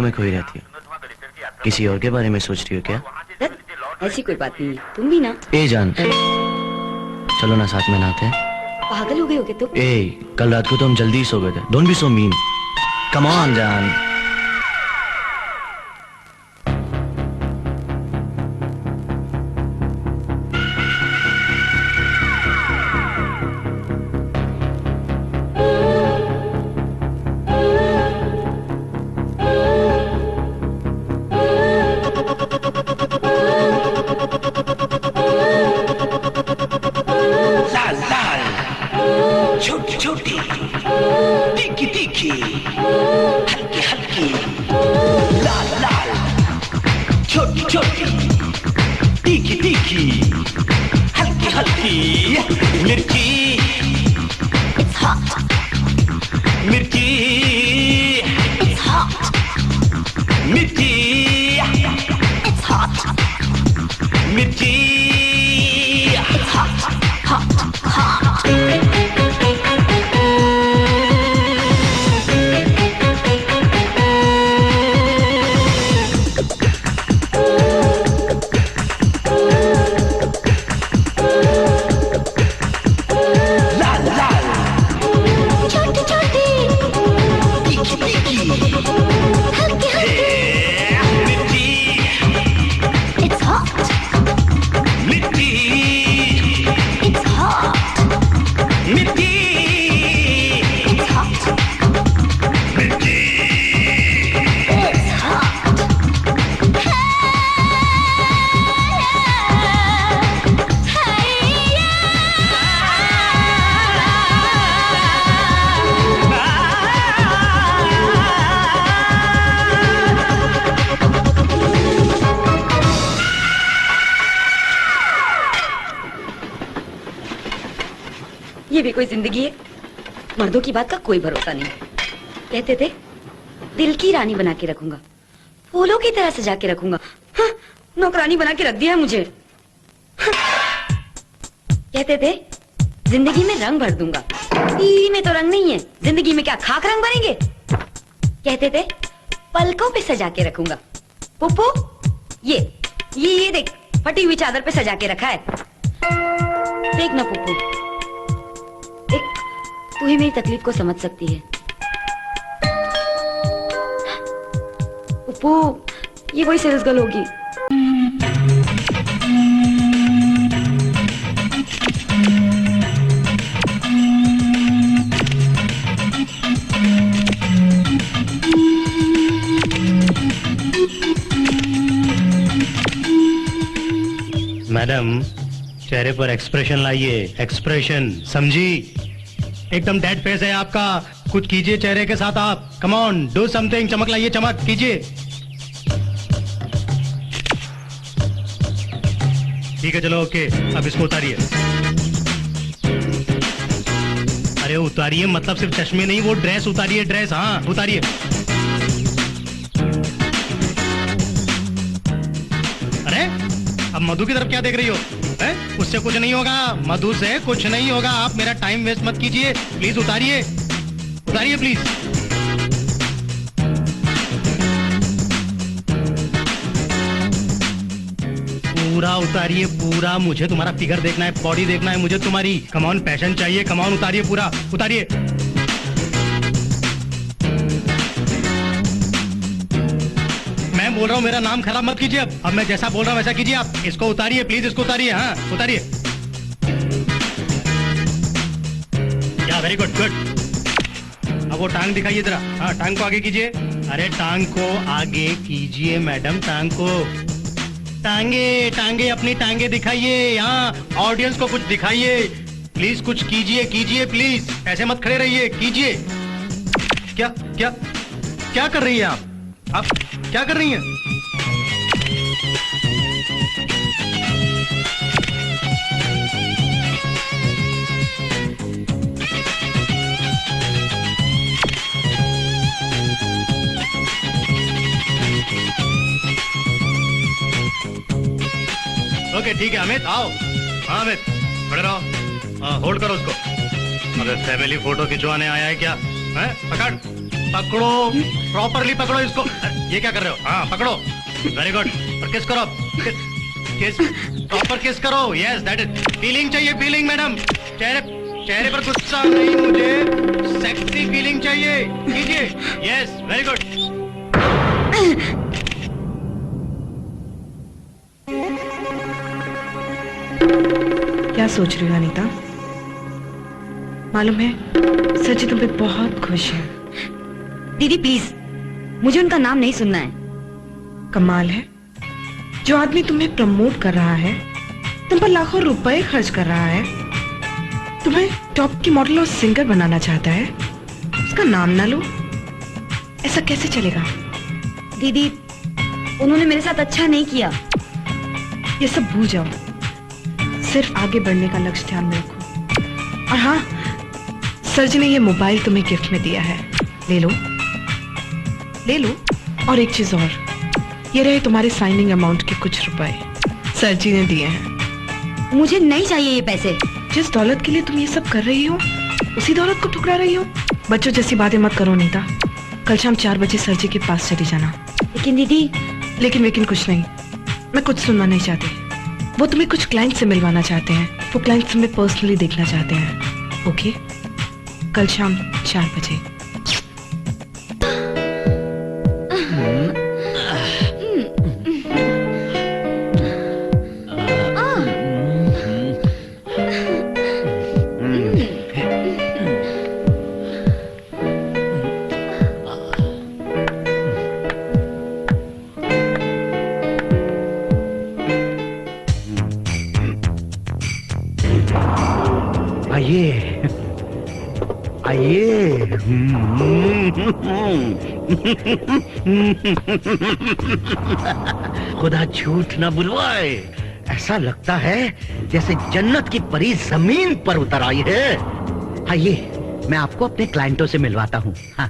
में खोई रहती हो। किसी और के बारे में सोच रही हो क्या? ऐसी कोई बात नहीं, तुम भी ना। ए जान, चलो ना साथ में नहाते हैं। पागल हो गए हो क्या तुम? ए, कल रात को तो हम जल्दी ही सो गए थे। Don't be so mean. Come on जान। छोटी छोटी, तीखी तीखी, हल्की हल्की, लाल लाल। छोटी छोटी, तीखी तीखी, हल्की हल्की, मिर्ची, It's hot. मिर्ची, It's hot. मिर्ची, It's hot. मिर्ची, It's hot. Hot. Hot. लाल लाल। छोटी छोटी, तीखी तीखी, हल्की हल्की। मिर्ची, It's hot. मिर्ची, It's hot. मिर्ची, It's hot. मिर्ची। It's hot. ये भी कोई जिंदगी है? मर्दों की बात का कोई भरोसा नहीं। कहते थे दिल की रानी बना के रखूंगा, फूलों की तरह सजा के रखूंगा। हाँ, नौकरानी बना के रख दिया है मुझे। हाँ। कहते थे जिंदगी में रंग भर दूंगा, टीवी में तो रंग नहीं है, जिंदगी में क्या खाक रंग भरेंगे। कहते थे पलकों पे सजा के रखूंगा। पुप्पू, ये देख, फटी हुई चादर पे सजा के रखा है। देख ना पुप्पू, देख, तू ही मेरी तकलीफ को समझ सकती है। पुप्पू, ये वही सेल्स गर्ल होगी। मैडम, चेहरे पर एक्सप्रेशन लाइए, एक्सप्रेशन, समझी? एकदम डेड फेस है आपका, कुछ कीजिए चेहरे के साथ आप। कम ऑन, डू समथिंग, चमक लाइए, चमक कीजिए। ठीक है, चलो ओके, अब इसको उतारिए। अरे उतारिए मतलब सिर्फ चश्मे नहीं, वो ड्रेस उतारिए, ड्रेस, हाँ उतारिए। अरे अब मधु की तरफ क्या देख रही हो? उससे कुछ नहीं होगा, मधु से कुछ नहीं होगा। आप मेरा टाइम वेस्ट मत कीजिए, प्लीज उतारिए, उतारिए प्लीज। पूरा उतारिए, पूरा। मुझे तुम्हारा फिगर देखना है, बॉडी देखना है मुझे तुम्हारी। कम ऑन, पैशन चाहिए, कम ऑन, उतारिए पूरा, उतारिए। मैं बोल रहा हूँ, मेरा नाम खराब मत कीजिए। अब मैं जैसा बोल रहा हूँ वैसा कीजिए आप। इसको उतारिए प्लीज, इसको उतारिए, हाँ उतारिए। या वेरी गुड, गुड। अब वो टांग दिखाइए जरा, हाँ टांग को आगे कीजिए। अरे टांग को आगे कीजिए मैडम, टांग को। टांगे टांगे, अपनी टांगे दिखाइए, यहाँ ऑडियंस को कुछ दिखाइए प्लीज। कुछ कीजिए, कीजिए प्लीज, ऐसे मत खड़े रहिए, कीजिए। क्या क्या क्या कर रही है आप क्या कर रही हैं? ओके ठीक है अमित, आओ। हाँ अमित, खड़े रहो, हाँ होल्ड करो उसको। अबे फैमिली फोटो खिंचवाने आया है क्या? हैं? पकड़। पकड़ो, प्रॉपरली पकड़ो इसको। ये क्या कर रहे हो? हाँ पकड़ो, वेरी गुड। और किस करो, किस, प्रॉपर किस करो। यस दैट इज, फीलिंग चाहिए, फीलिंग मैडम। चेहरे पर गुस्सा नहीं, मुझे सेक्सी फीलिंग चाहिए। कीजिए, यस वेरी गुड। क्या सोच रही हो अनीता? मालूम है सर जी तुम पे बहुत खुश हैं। दीदी प्लीज, मुझे उनका नाम नहीं सुनना है। कमाल है, जो आदमी तुम्हें प्रमोट कर रहा है, तुम पर लाखों रुपए खर्च कर रहा है, तुम्हें टॉप की मॉडल और सिंगर बनाना चाहता है, उसका नाम ना लो, ऐसा कैसे चलेगा? दीदी, उन्होंने मेरे साथ अच्छा नहीं किया। ये सब भूल जाओ, सिर्फ आगे बढ़ने का लक्ष्य ध्यान में रखो। और हाँ, सर जी ने ये मोबाइल तुम्हें गिफ्ट में दिया है, ले लो, ले लो। और एक चीज और, ये रहे तुम्हारे साइनिंग अमाउंट के कुछ रुपए, सर जी ने दिए हैं। मुझे नहीं चाहिए ये पैसे। जिस दौलत के लिए तुम ये सब कर रही हो, उसी दौलत को ठुकरा रही हो। बच्चों जैसी बातें मत करो नीता। कल शाम 4 बजे सर जी के पास चली जाना। लेकिन दीदी, लेकिन कुछ नहीं, मैं कुछ सुनना नहीं चाहती। वो तुम्हें कुछ क्लाइंट से मिलवाना चाहते हैं, वो क्लाइंट तुम्हें पर्सनली देखना चाहते हैं। ओके, कल शाम 4 बजे। आइए। खुदा झूठ न बुलवाए, ऐसा लगता है जैसे जन्नत की परी जमीन पर उतर आई है। आइए, मैं आपको अपने क्लाइंटों से मिलवाता हूँ। हाँ।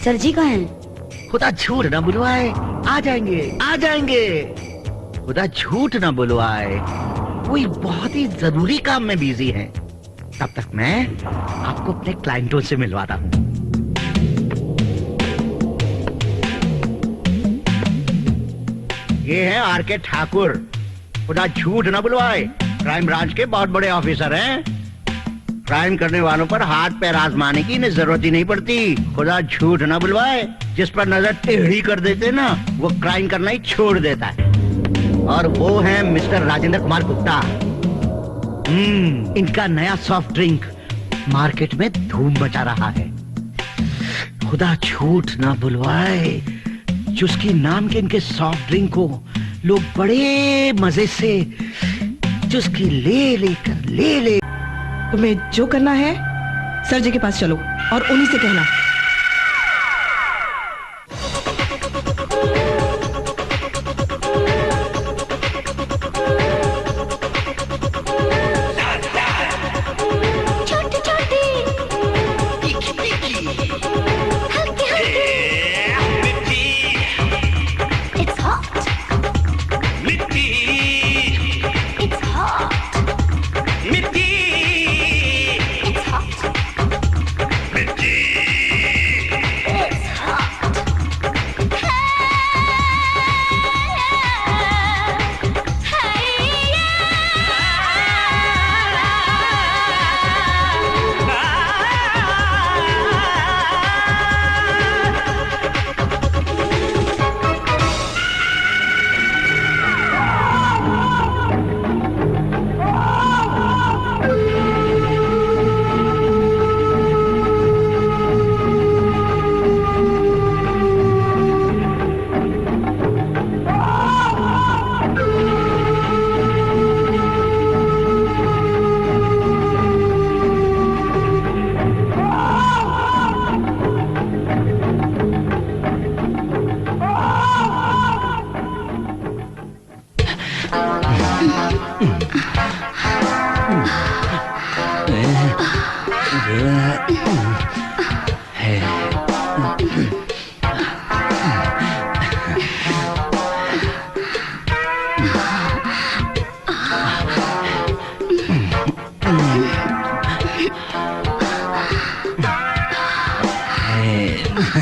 सर जी कहाँ हैं? खुदा झूठ न बुलवाए, आ जाएंगे, आ जाएंगे। खुदा झूठ न बुलवाए, कोई बहुत ही जरूरी काम में बिजी है। तब तक मैं आपको अपने क्लाइंटों से मिलवाता हूँ। ये हैं आर.के. ठाकुर, खुदा झूठ न बुलवाए, क्राइम ब्रांच के बहुत बड़े ऑफिसर हैं। क्राइम करने वालों पर हाथ पैर आजमाने की इन्हें जरूरत ही नहीं पड़ती। खुदा झूठ न बुलवाए, जिस पर नजर टेढ़ी कर देते ना, वो क्राइम करना ही छोड़ देता है। और वो हैं मिस्टर राजेंद्र कुमार गुप्ता। इनका नया सॉफ्ट ड्रिंक मार्केट में धूम मचा रहा है। खुदा झूठ ना बुलवाए, चुस्की नाम के इनके सॉफ्ट ड्रिंक को लोग बड़े मजे से चुस्की ले तुम्हें जो करना है, सर जी के पास चलो और उन्हीं से कहना।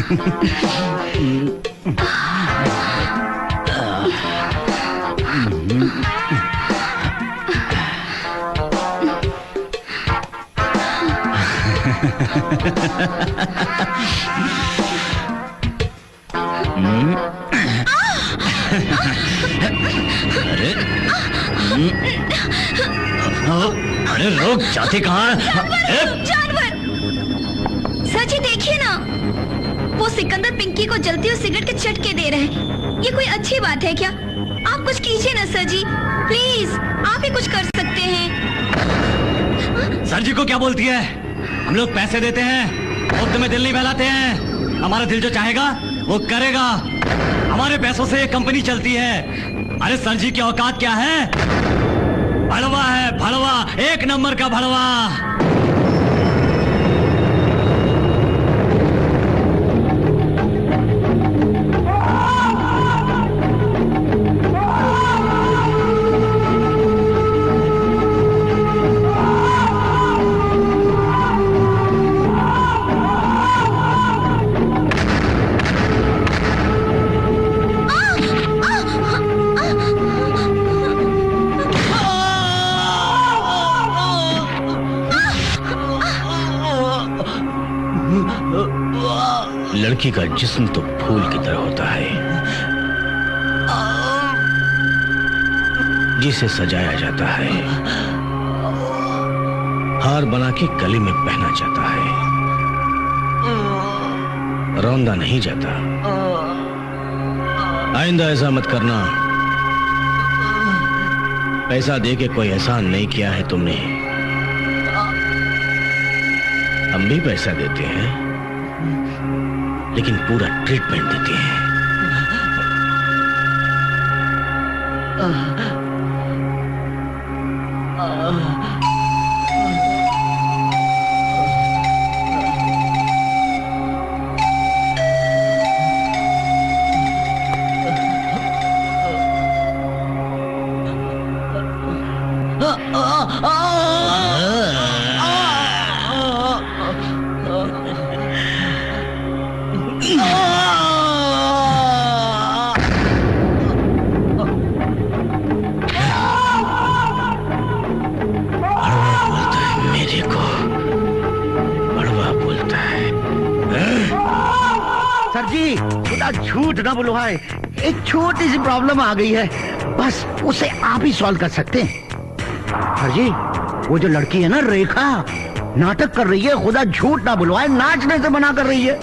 अरे अरे रोक, जाते कहाँ? जानवर! सर जी देखिए ना, वो सिकंदर पिंकी को जलती हुई सिगरेट के चटके दे रहे हैं। ये कोई अच्छी बात है क्या? आप कुछ कीजिए ना सर जी, प्लीज, आप ही कुछ कर सकते हैं। सर जी को क्या बोलती है? हम लोग पैसे देते हैं, मुफ्त में दिल नहीं बहलाते हैं। हमारा दिल जो चाहेगा वो करेगा। हमारे पैसों से ये कंपनी चलती है। अरे सर जी की औकात क्या है? भड़वा है, भड़वा, एक नंबर का भड़वा। लड़की का जिस्म तो फूल की तरह होता है, जिसे सजाया जाता है, हार बना के गले में पहना जाता है, रौंदा नहीं जाता। आइंदा ऐसा मत करना। पैसा दे के कोई एहसान नहीं किया है तुमने। हम भी पैसा देते हैं, लेकिन पूरा ट्रीटमेंट देते हैं। झूठ ना बुलवाए, एक छोटी सी प्रॉब्लम आ गई है, बस उसे आप ही सॉल्व कर सकते हैं। सर जी, वो जो लड़की है ना रेखा, नाटक कर रही है, खुदा झूठ ना बुलवाए, नाचने से मना कर रही है।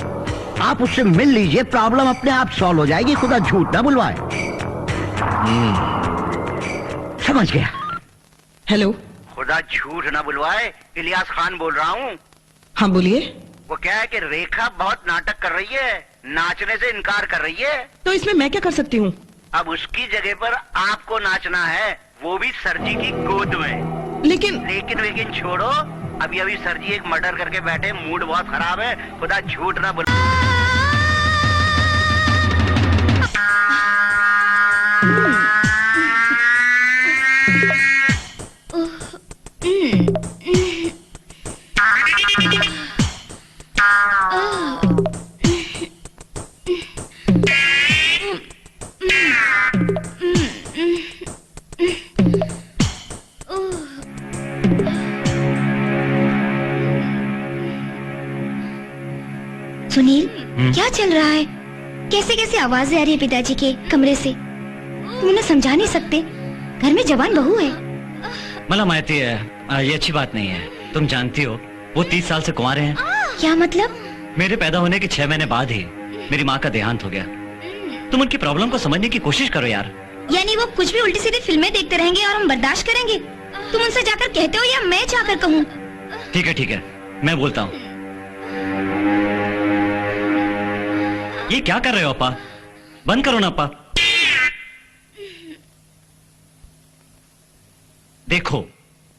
आप उससे मिल लीजिए, प्रॉब्लम अपने आप सॉल्व हो जाएगी, खुदा झूठ ना बुलवाए। समझ गया। हेलो, खुदा झूठ ना बुलवाए, इलियास खान बोल रहा हूँ। हाँ बोलिए। वो क्या है कि रेखा बहुत नाटक कर रही है, नाचने से इनकार कर रही है। तो इसमें मैं क्या कर सकती हूँ? अब उसकी जगह पर आपको नाचना है, वो भी सर जी की गोद में। लेकिन छोड़ो, अभी सर जी एक मर्डर करके बैठे, मूड बहुत खराब है, खुदा झूठ ना बोल। सुनील, क्या चल रहा है? कैसे कैसे आवाजें आ रही है पिताजी के कमरे से? तुम उन्हें समझा नहीं सकते? घर में जवान बहू है। मला माहिती है, ये अच्छी बात नहीं है। तुम जानती हो वो 30 साल से कुंवारे हैं। क्या मतलब? मेरे पैदा होने के 6 महीने बाद ही मेरी माँ का देहांत हो गया। तुम उनकी प्रॉब्लम को समझने की कोशिश करो यार। यानी वो कुछ भी उल्टी सीधी फिल्में देखते रहेंगे और हम बर्दाश्त करेंगे? तुम उनसे जाकर कहते हो या मैं जाकर कहूँ? ठीक है, मैं बोलता हूँ। ये क्या कर रहे हो अपा? बंद करो ना अपा। देखो,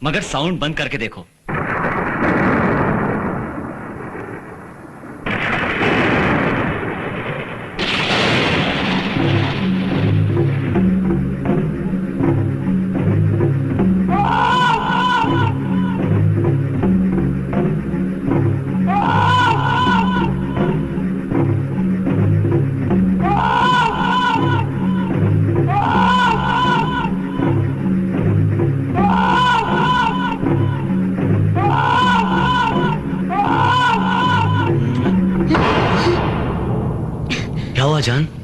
मगर साउंड बंद करके देखो।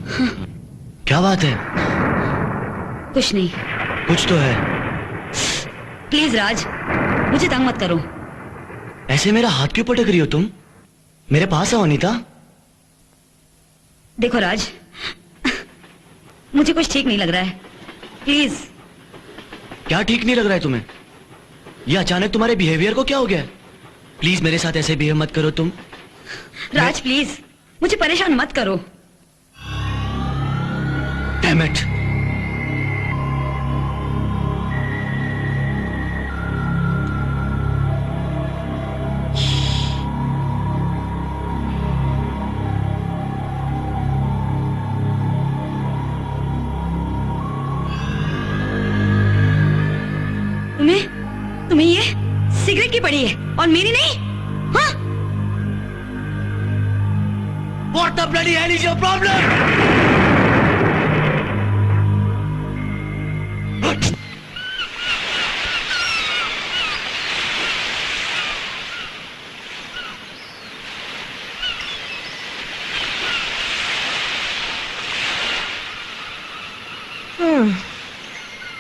क्या बात है? कुछ नहीं। कुछ तो है। प्लीज राज, मुझे तंग मत करो। ऐसे मेरा हाथ क्यों पटक रही हो तुम? मेरे पास आओ अनीता। देखो राज, मुझे कुछ ठीक नहीं लग रहा है, प्लीज। क्या ठीक नहीं लग रहा है तुम्हें? ये अचानक तुम्हारे बिहेवियर को क्या हो गया है? प्लीज मेरे साथ ऐसे बिहेव मत करो तुम। राज प्लीज, मुझे परेशान मत करो। Damn it! तुम्हें ये सिगरेट की पड़ी है और मेरी नहीं? हाँ? What the bloody hell is your problem?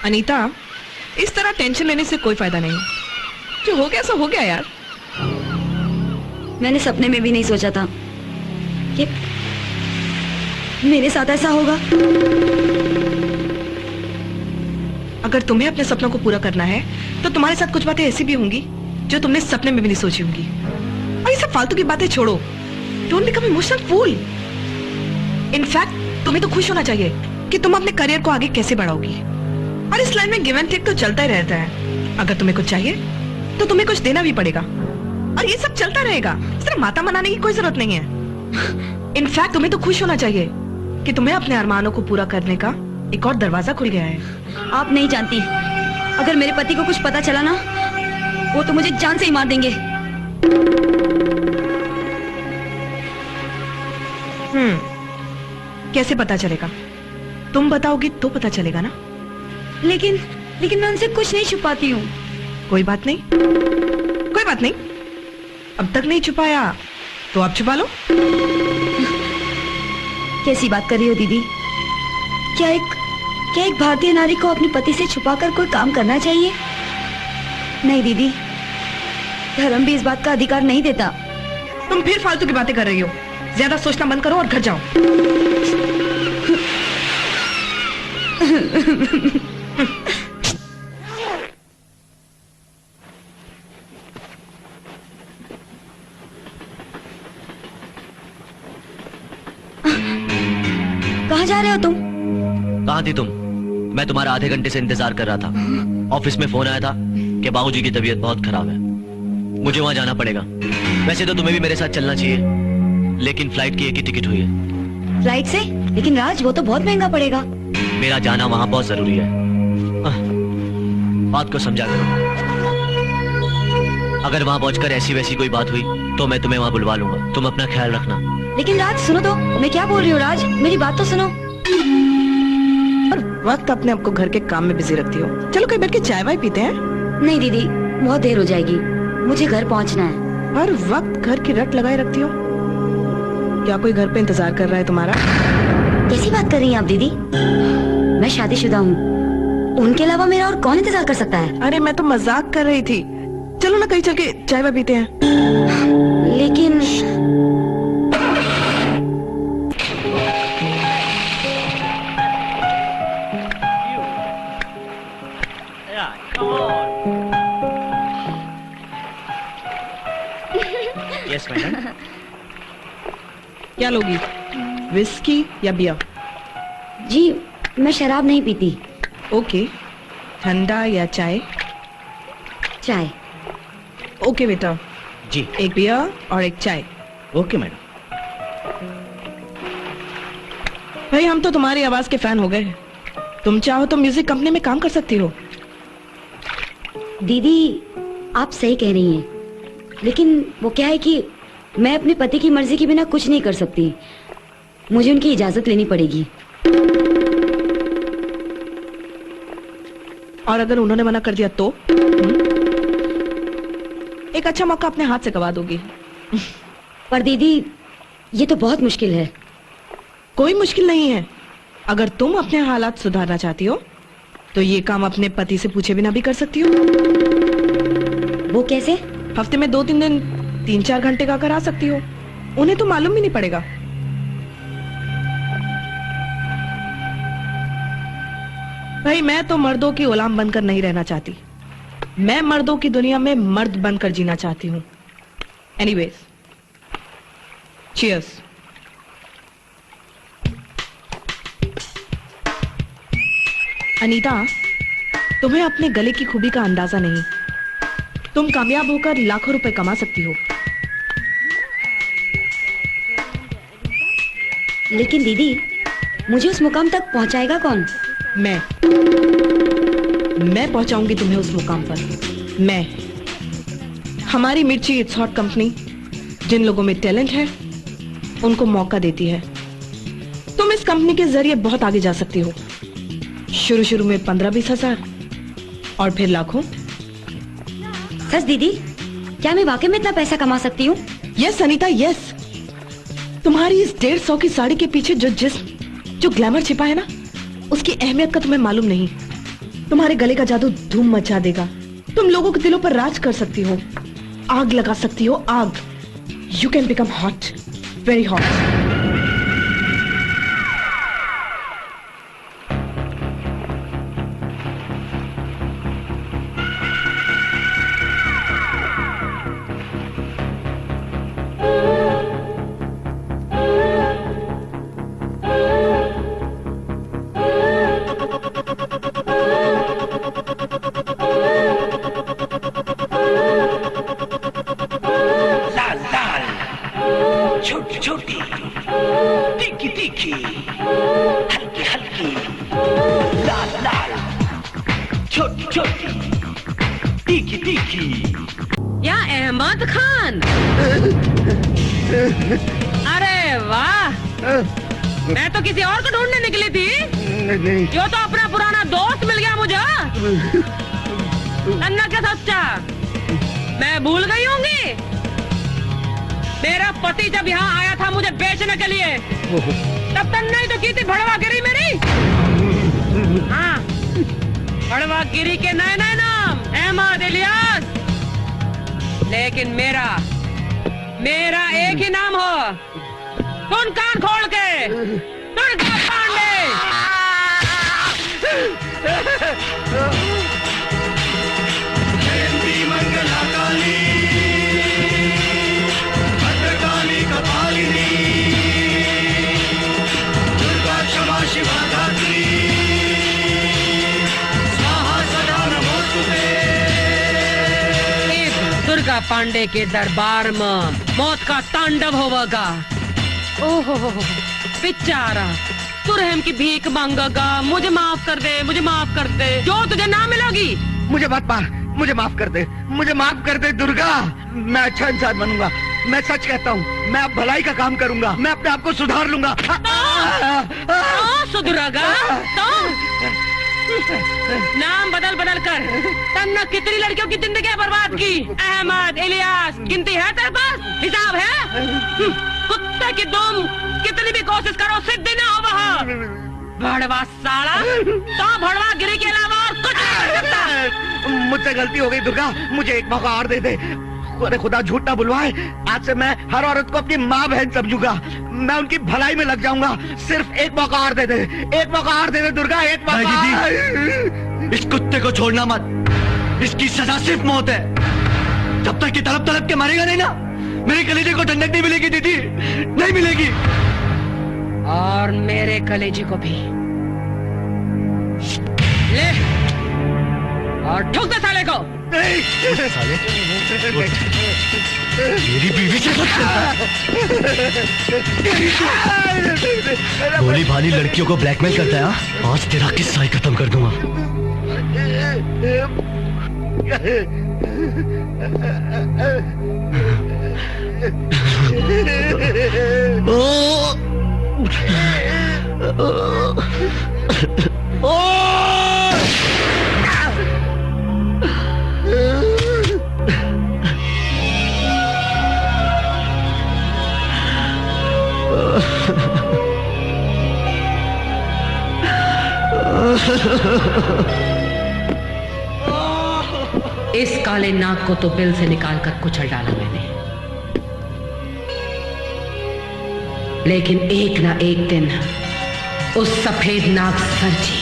Anita, इस तरह टेंशन लेने से कोई फायदा नहीं। जो हो गया सो हो गया यार। मैंने सपने में भी नहीं सोचा था कि मेरे साथ ऐसा होगा। अगर तुम्हें अपने सपनों को पूरा करना है तो तुम्हारे साथ कुछ बातें ऐसी भी होंगी जो तुमने सपने में भी नहीं सोची होंगी। और ये सब फालतू की बातें छोड़ो। Don't become emotional fool. In fact तुम्हें तो खुश होना चाहिए कि तुम अपने करियर को आगे कैसे बढ़ाओगी। और इस लाइन में गिव एंड टेक तो चलता ही रहता है। अगर तुम्हें कुछ चाहिए तो तुम्हें कुछ देना भी पड़ेगा और ये सब चलता रहेगा। सिर्फ माता मनाने की कोई जरूरत नहीं है। इनफैक्ट तुम्हें तो खुश होना चाहिए कि तुम्हें अपने अरमानों को पूरा करने का एक और दरवाजा खुल गया है। आप नहीं जानती, अगर मेरे पति को कुछ पता चला ना, वो तो मुझे जान से ही मार देंगे। कैसे पता चलेगा? तुम बताओगी तो पता चलेगा ना। लेकिन मैं उनसे कुछ नहीं छुपाती हूँ। कोई बात नहीं, कोई बात नहीं। अब तक नहीं छुपाया तो आप छुपा लो। कैसी बात कर रही हो दीदी? क्या एक भारतीय नारी को अपने पति से छुपाकर कोई काम करना चाहिए? नहीं दीदी, धर्म भी इस बात का अधिकार नहीं देता। तुम फिर फालतू की बातें कर रही हो। ज्यादा सोचना बंद करो और घर जाओ। कहाँ जा रहे हो तुम? कहाँ थी तुम? मैं तुम्हारा आधे घंटे से इंतजार कर रहा था। ऑफिस में फोन आया था कि बाबूजी की तबीयत बहुत खराब है, मुझे वहां जाना पड़ेगा। वैसे तो तुम्हें भी मेरे साथ चलना चाहिए, लेकिन फ्लाइट की एक ही टिकट हुई है। फ्लाइट से? लेकिन राज, वो तो बहुत महंगा पड़ेगा। मेरा जाना वहां बहुत जरूरी है। बात को समझा करो। अगर वहां पहुंचकर ऐसी वैसी कोई बात हुई तो मैं तुम्हें वहां बुलवा लूंगा। तुम अपना ख्याल रखना। लेकिन राज सुनो तो, मैं क्या बोल रही हूँ। राज, मेरी बात तो सुनो। और वक्त अपने आप को घर के काम में बिजी रखती हो। चलो कहीं बैठ के चाय वाय पीते हैं। नहीं दीदी, बहुत देर हो जाएगी, मुझे घर पहुँचना है। हर वक्त घर की रट लगाए रखती हो। क्या कोई घर पे इंतजार कर रहा है तुम्हारा? कैसी बात कर रही हैं आप दीदी? मैं शादीशुदा हूँ, उनके अलावा मेरा और कौन इंतजार कर सकता है? अरे मैं तो मजाक कर रही थी। चलो ना कहीं चल के चाय वाय पीते हैं। लेकिन यस मैडम। क्या लोगी, विस्की या बियर? जी, मैं शराब नहीं पीती। ओके, ठंडा या चाय? चाय। ओके बेटा, जी एक बियर और एक चाय। Okay madam. भाई हम तो तुम्हारी आवाज के फैन हो गए। तुम चाहो तो म्यूजिक कंपनी में काम कर सकती हो। दीदी, आप सही कह रही हैं, लेकिन वो क्या है कि मैं अपने पति की मर्जी के बिना कुछ नहीं कर सकती। मुझे उनकी इजाजत लेनी पड़ेगी। और अगर उन्होंने मना कर दिया तो? एक अच्छा मौका अपने हाथ से गवा दोगी। पर दीदी, ये तो बहुत मुश्किल है। कोई मुश्किल नहीं है। अगर तुम अपने हालात सुधारना चाहती हो तो ये काम अपने पति से पूछे बिना भी कर सकती हो। वो कैसे? हफ्ते में 2-3 दिन 3-4 घंटे का करा सकती हो, उन्हें तो मालूम भी नहीं पड़ेगा। भाई मैं तो मर्दों की गुलाम बनकर नहीं रहना चाहती, मैं मर्दों की दुनिया में मर्द बनकर जीना चाहती हूँ। Anyways, cheers. अनीता, तुम्हें अपने गले की खूबी का अंदाजा नहीं। तुम कामयाब होकर लाखों रुपए कमा सकती हो। लेकिन दीदी, मुझे उस मुकाम तक पहुंचाएगा कौन? मैं पहुंचाऊंगी तुम्हें उस मुकाम पर। मैं, हमारी मिर्ची इट्स हॉट कंपनी जिन लोगों में टैलेंट है उनको मौका देती है। तुम इस कंपनी के जरिए बहुत आगे जा सकती हो। शुरू में 15-20 हजार और फिर लाखों। सच दीदी, क्या मैं वाकई में इतना पैसा कमा सकती हूँ? Yes Anita, yes. तुम्हारी इस 150 की साड़ी के पीछे जो ग्लैमर छिपा है ना, उसकी अहमियत का तुम्हें मालूम नहीं। तुम्हारे गले का जादू धूम मचा देगा। तुम लोगों के दिलों पर राज कर सकती हो, आग लगा सकती हो, आग। You can become hot, very hot. लाल लाल, छोटी छोटी, तीखी तीखी, हल्की हल्की, लाल लाल, छोटी छोटी, तीखी तीखी। या अहमद खान, अरे वाह, मैं तो किसी और को ढूंढने निकली थी। नहीं। यो तो अपना पुराना दोस्त मिल गया मुझे। अन्ना क्या सोचा, मैं भूल गई होंगी? मेरा पति जब यहाँ आया था मुझे बेचने के लिए, तब तन्ना ही तो की थी भड़वागिरी मेरी। हाँ, भड़वागिरी के नए नए नाम, अहमद, इलियास। लेकिन मेरा एक ही नाम हो। सुन कान खोल के, दुर्गा पांडे। जयंती मंगला काली, भद्रकाली कपालिनी, दुर्गा क्षमा शिवा धात्री, स्वाहा सदा नमोस्तुते। इस दुर्गा पांडे के दरबार में मौत का तांडव होगा। ओहो बेचारा, तू रहम की भीख मांगेगा। मुझे माफ कर दे, मुझे माफ कर दे, जो तुझे ना मिलेगी। मुझे मत मार, मुझे माफ कर दे, मुझे माफ कर दे दुर्गा। मैं अच्छा इंसान बनूंगा, मैं सच कहता हूँ। मैं अब भलाई का काम करूंगा, मैं अपने आप को सुधार लूंगा। सुधरेगा तो नाम बदल कर तन्ना कितनी लड़कियों की जिंदगी बर्बाद की। अहमद, इलियास, गिनती है तेरे पास? हिसाब है? कुत्ते की दुम, कितनी भी कोशिश करो सिद्धि ना हो वहाँ। भड़वा साला, तो भड़वा गिरी के अलावा और कुछ नहीं कर सकता। मुझसे गलती हो गई दुर्गा, मुझे एक मौका और दे दे। अरे खुदा झूठ ना बुलवाए, आज से मैं हर औरत को अपनी माँ बहन समझूंगा। मैं उनकी भलाई में लग जाऊंगा। सिर्फ एक मौका और दे दे, एक मौका और दे दे दुर्गा, एक मौका। इस कुत्ते को छोड़ना मत, इसकी सजा सिर्फ मौत है। जब तक ये तड़प के मरेगा नहीं ना, मेरे कलेजे को ठंडक नहीं मिलेगी दीदी, नहीं मिलेगी। और मेरे कलेजी को भी ले और ठोक दे साले को। साले मेरी बीवी से भोली भाली लड़कियों को ब्लैकमेल करता है। आज तेरा किस्सा ही खत्म कर दूंगा। इस काले नाग को तो बिल से निकालकर कुचल डाला मैंने, लेकिन एक ना एक दिन उस सफेद नाग सरजी,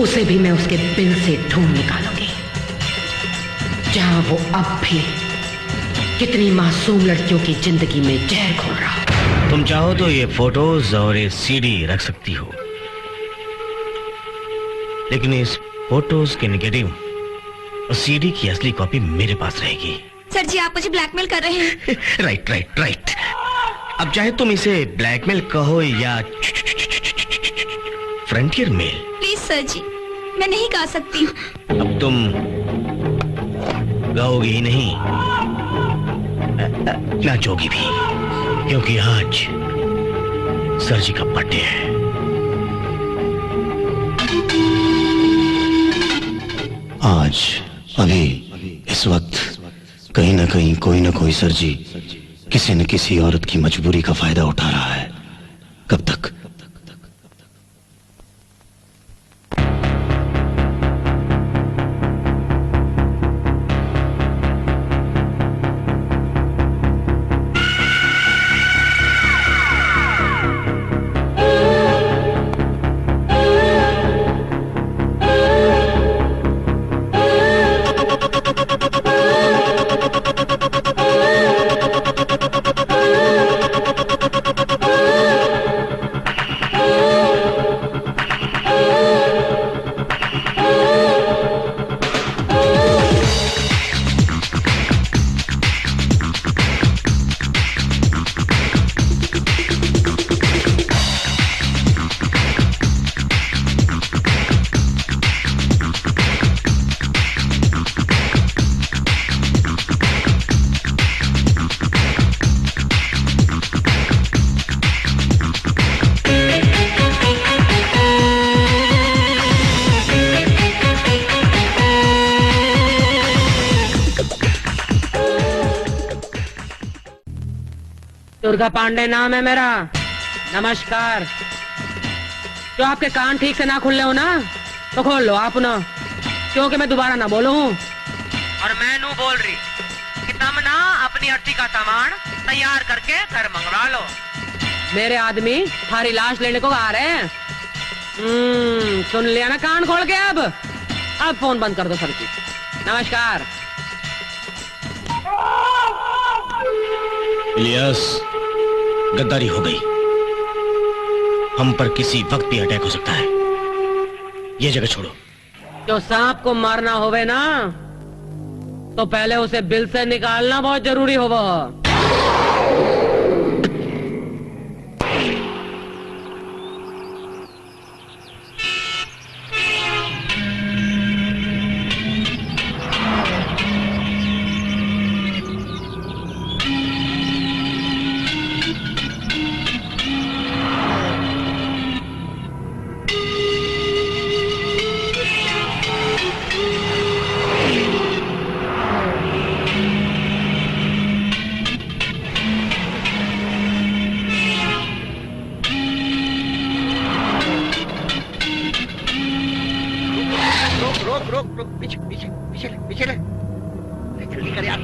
उसे भी मैं उसके बिल से ढूंढ निकालूंगी, जहां वो अब भी कितनी मासूम लड़कियों की जिंदगी में जहर घोल रहा हो। तुम चाहो तो ये फोटोज और ये सीडी रख सकती हो, लेकिन इस फोटोज के नेगेटिव और सीडी की असली कॉपी मेरे पास रहेगी। सर जी, आप मुझे ब्लैकमेल कर रहे हैं। Right right right. अब चाहे तुम इसे ब्लैकमेल कहो या फ्रंटियर मेल। प्लीज सर जी, मैं नहीं गा सकती। अब तुम गाओगी ही नहीं, नाचोगी भी, क्योंकि आज सर जी का बर्थडे है। आज अभी इस वक्त कहीं ना कहीं कोई ना कोई सर जी किसी न किसी औरत की मजबूरी का फायदा उठा रहा है। कब तक? दुर्गा पांडे नाम है मेरा। नमस्कार। जो आपके कान ठीक से ना खुल हो ना, तो खोल लो आप ना, क्योंकि मैं दोबारा ना बोलूं। और मैं नू बोल रही कि तुम ना अपनी अर्थी का सामान तैयार करके घर मंगवा लो। मेरे आदमी थारी लाश लेने को आ रहे हैं। सुन लिया ना कान खोल के। अब फोन बंद कर दो सर जी। नमस्कार। इलियास, गद्दारी हो गई। हम पर किसी वक्त भी अटैक हो सकता है। ये जगह छोड़ो। जो सांप को मारना होवे ना, तो पहले उसे बिल से निकालना बहुत जरूरी होगा। पीछे ले, जल्दी कर यार।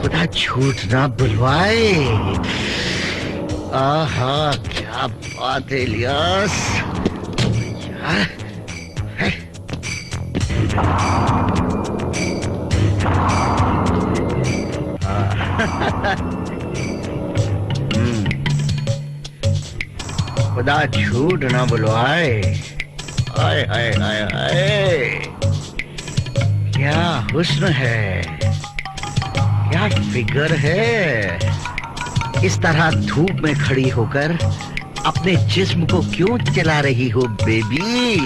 खुदा झूठ ना बुलवाए। आहा, क्या बात है इलियास। खुदा झूठ ना बुलवाए। आए आए आए आए, क्या हुस्न है, क्या फिगर है। इस तरह धूप में खड़ी होकर अपने जिस्म को क्यों जला रही हो बेबी?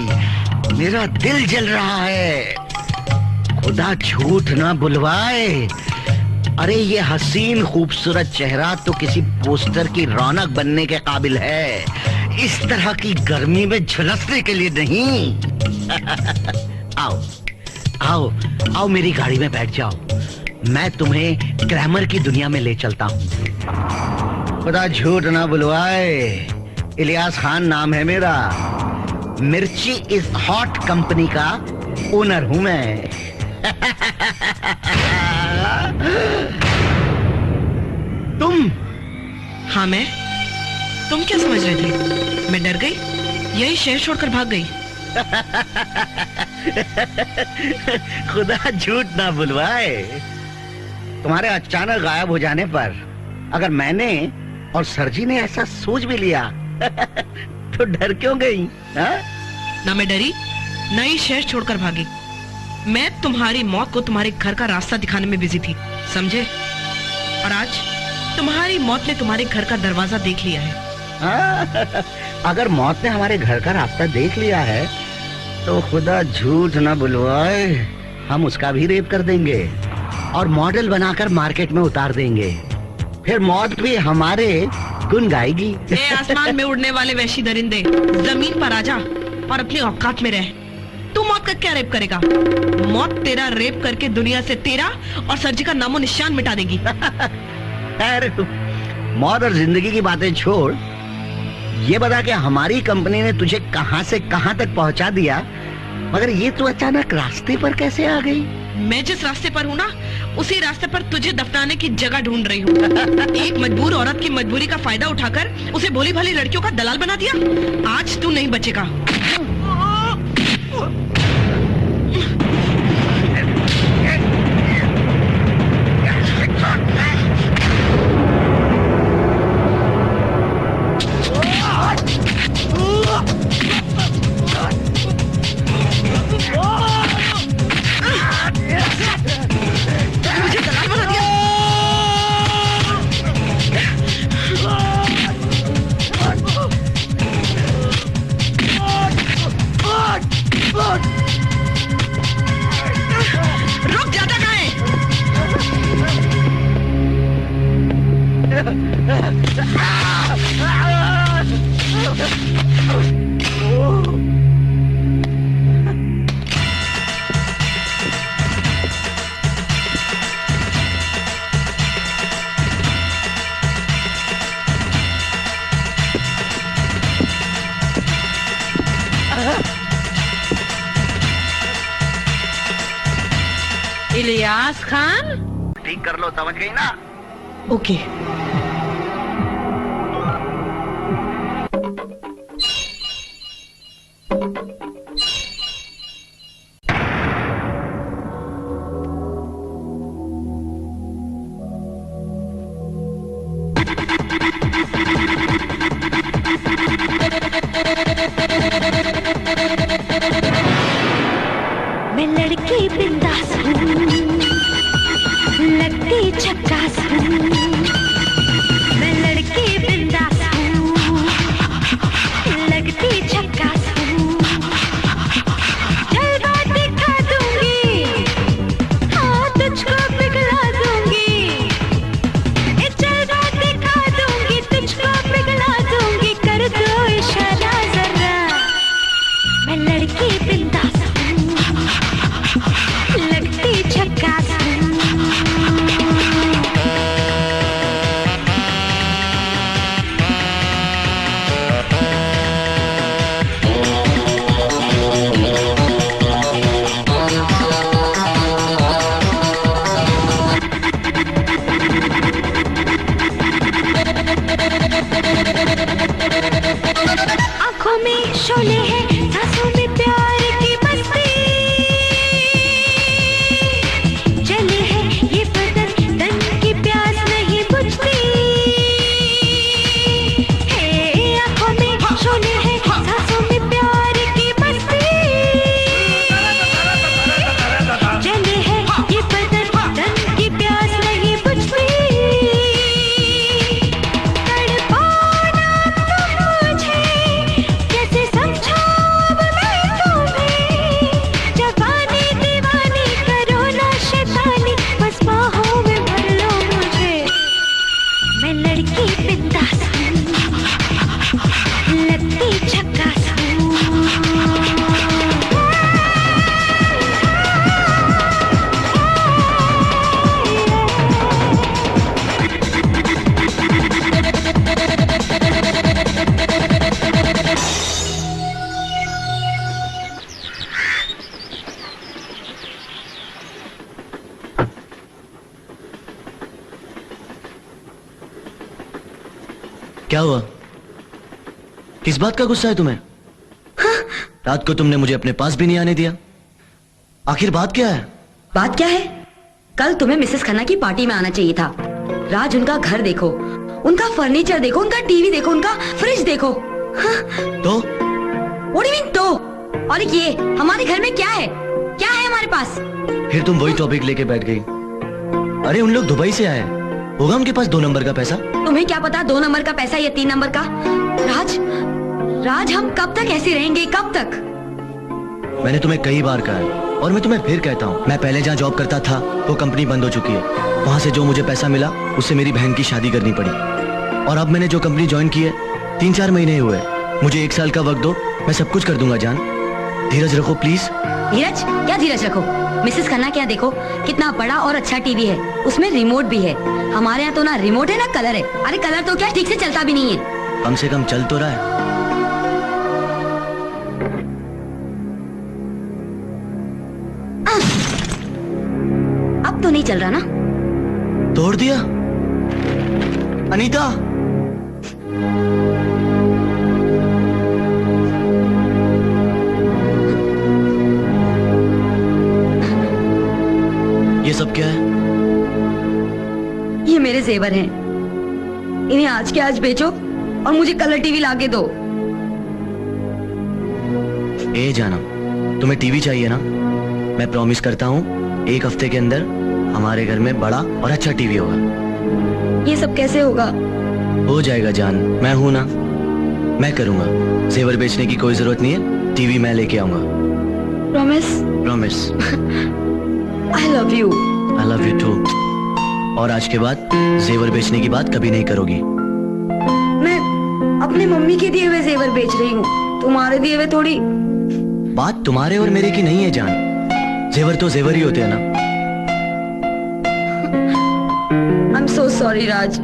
मेरा दिल जल रहा है। खुदा झूठ ना बुलवाए। अरे ये हसीन खूबसूरत चेहरा तो किसी पोस्टर की रौनक बनने के काबिल है, इस तरह की गर्मी में झुलसने के लिए नहीं। आओ आओ आओ, मेरी गाड़ी में बैठ जाओ। मैं तुम्हें ग्लैमर की दुनिया में ले चलता हूँ। खुदा झूठ ना बुलवाए, इलियास खान नाम है मेरा। मिर्ची इज हॉट कंपनी का ओनर हूं मैं। तुम? हाँ मैं। तुम क्या समझ रहे थे? मैं डर गई, यही शहर छोड़कर भाग गई। खुदा झूठ ना बुलवाए, तुम्हारे अचानक गायब हो जाने पर अगर मैंने और सरजी ने ऐसा सोच भी लिया तो डर क्यों गई? हा? ना मैं डरी, ना ही शहर छोड़कर भागी। मैं तुम्हारी मौत को तुम्हारे घर का रास्ता दिखाने में बिजी थी, समझे? और आज तुम्हारी मौत ने तुम्हारे घर का दरवाजा देख लिया है। अगर मौत ने हमारे घर का रास्ता देख लिया है तो खुदा झूठ ना बुलवाए, हम उसका भी रेप कर देंगे और मॉडल बनाकर मार्केट में उतार देंगे। फिर मौत भी हमारे गुन गाएगी। आसमान में उड़ने वाले वैशी दरिंदे, जमीन पर आजा और अपनी औकात में रह। तू मौत का क्या रेप करेगा? मौत तेरा रेप करके दुनिया से तेरा और सरजी का नामो निशान मिटा देगी। मौत और जिंदगी की बातें छोड़, ये बता कि हमारी कंपनी ने तुझे कहां से कहां तक पहुंचा दिया, मगर ये तू अचानक रास्ते पर कैसे आ गई? मैं जिस रास्ते पर हूँ ना, उसी रास्ते पर तुझे दफनाने की जगह ढूंढ रही हूँ। एक मजबूर औरत की मजबूरी का फायदा उठाकर उसे भोली भाली लड़कियों का दलाल बना दिया। आज तू नहीं बचेगा। रुक जाता कहाँ है? इलियास खान, ठीक कर लो, समझ गई ना? ओके। मैं लड़की बिंदास हूँ, लगती झक्कास हूँ। मैं लड़की बिंदास हूँ, लगती झक्कास हूँ। जलवा दिखा दूंगी, हाँ तुझको पिघला दूंगी। जलवा दिखा दूंगी, तुझको पिघला दूंगी। कर दो इशारा जरा, मैं लड़की बिंदास लगती झक्कास। क्या हुआ? किस बात का गुस्सा है तुम्हें? रात को तुमने मुझे अपने पास भी नहीं आने दिया। आखिर बात क्या है? बात क्या है? कल तुम्हें मिसेस खन्ना की पार्टी में आना चाहिए था। राज, उनका घर देखो, उनका फर्नीचर देखो, उनका टीवी देखो, उनका फ्रिज देखो। तो? What do you mean तो? और ये हमारे घर में क्या है? क्या है हमारे पास? फिर तुम वही टॉपिक लेके बैठ गई। अरे उन लोग दुबई से आए, होगा उनके पास 2 नंबर का पैसा। तुम्हें क्या पता 2 नंबर का पैसा या 3 नंबर का? राज, राज, हम कब तक ऐसे रहेंगे? कब तक? मैंने तुम्हें कई बार कहा है और मैं तुम्हें फिर कहता हूँ, मैं पहले जहाँ जॉब करता था वो कंपनी बंद हो चुकी है। वहाँ से जो मुझे पैसा मिला उससे मेरी बहन की शादी करनी पड़ी। और अब मैंने जो कंपनी ज्वाइन की है 3-4 महीने हुए। मुझे 1 साल का वक्त दो, मैं सब कुछ कर दूंगा। जान, धीरज रखो प्लीज। धीरज? क्या धीरज रखो? मिसेस खन्ना क्या देखो, कितना बड़ा और अच्छा टीवी है, उसमें रिमोट भी है। हमारे यहाँ तो ना रिमोट है ना कलर है। अरे कलर तो क्या ठीक से चलता भी नहीं है। कम से कम चल तो रहा है। अब तो नहीं चल रहा ना? तोड़ दिया? अनीता, ये सब क्या है? ये मेरे जेवर हैं। इन्हें आज के आज बेचो और मुझे कलर टीवी लाके दो। ए जाना, तुम्हें टीवी चाहिए ना? मैं प्रॉमिस करता हूँ 1 हफ्ते के अंदर हमारे घर में बड़ा और अच्छा टीवी होगा। ये सब कैसे होगा? हो जाएगा जान, मैं हूं ना, मैं करूंगा। जेवर बेचने की कोई जरूरत नहीं है, टीवी मैं लेके आऊंगा। Promise? Promise. I love you. I love you too. और आज के बाद जेवर बेचने की बात कभी नहीं करोगी। मैं अपने मम्मी के दिए हुए जेवर बेच रही हूँ, तुम्हारे दिए हुए थोड़ी। बात तुम्हारे और मेरे की नहीं है जान, जेवर तो जेवर ही होते हैं ना। आई एम सो सॉरी राज।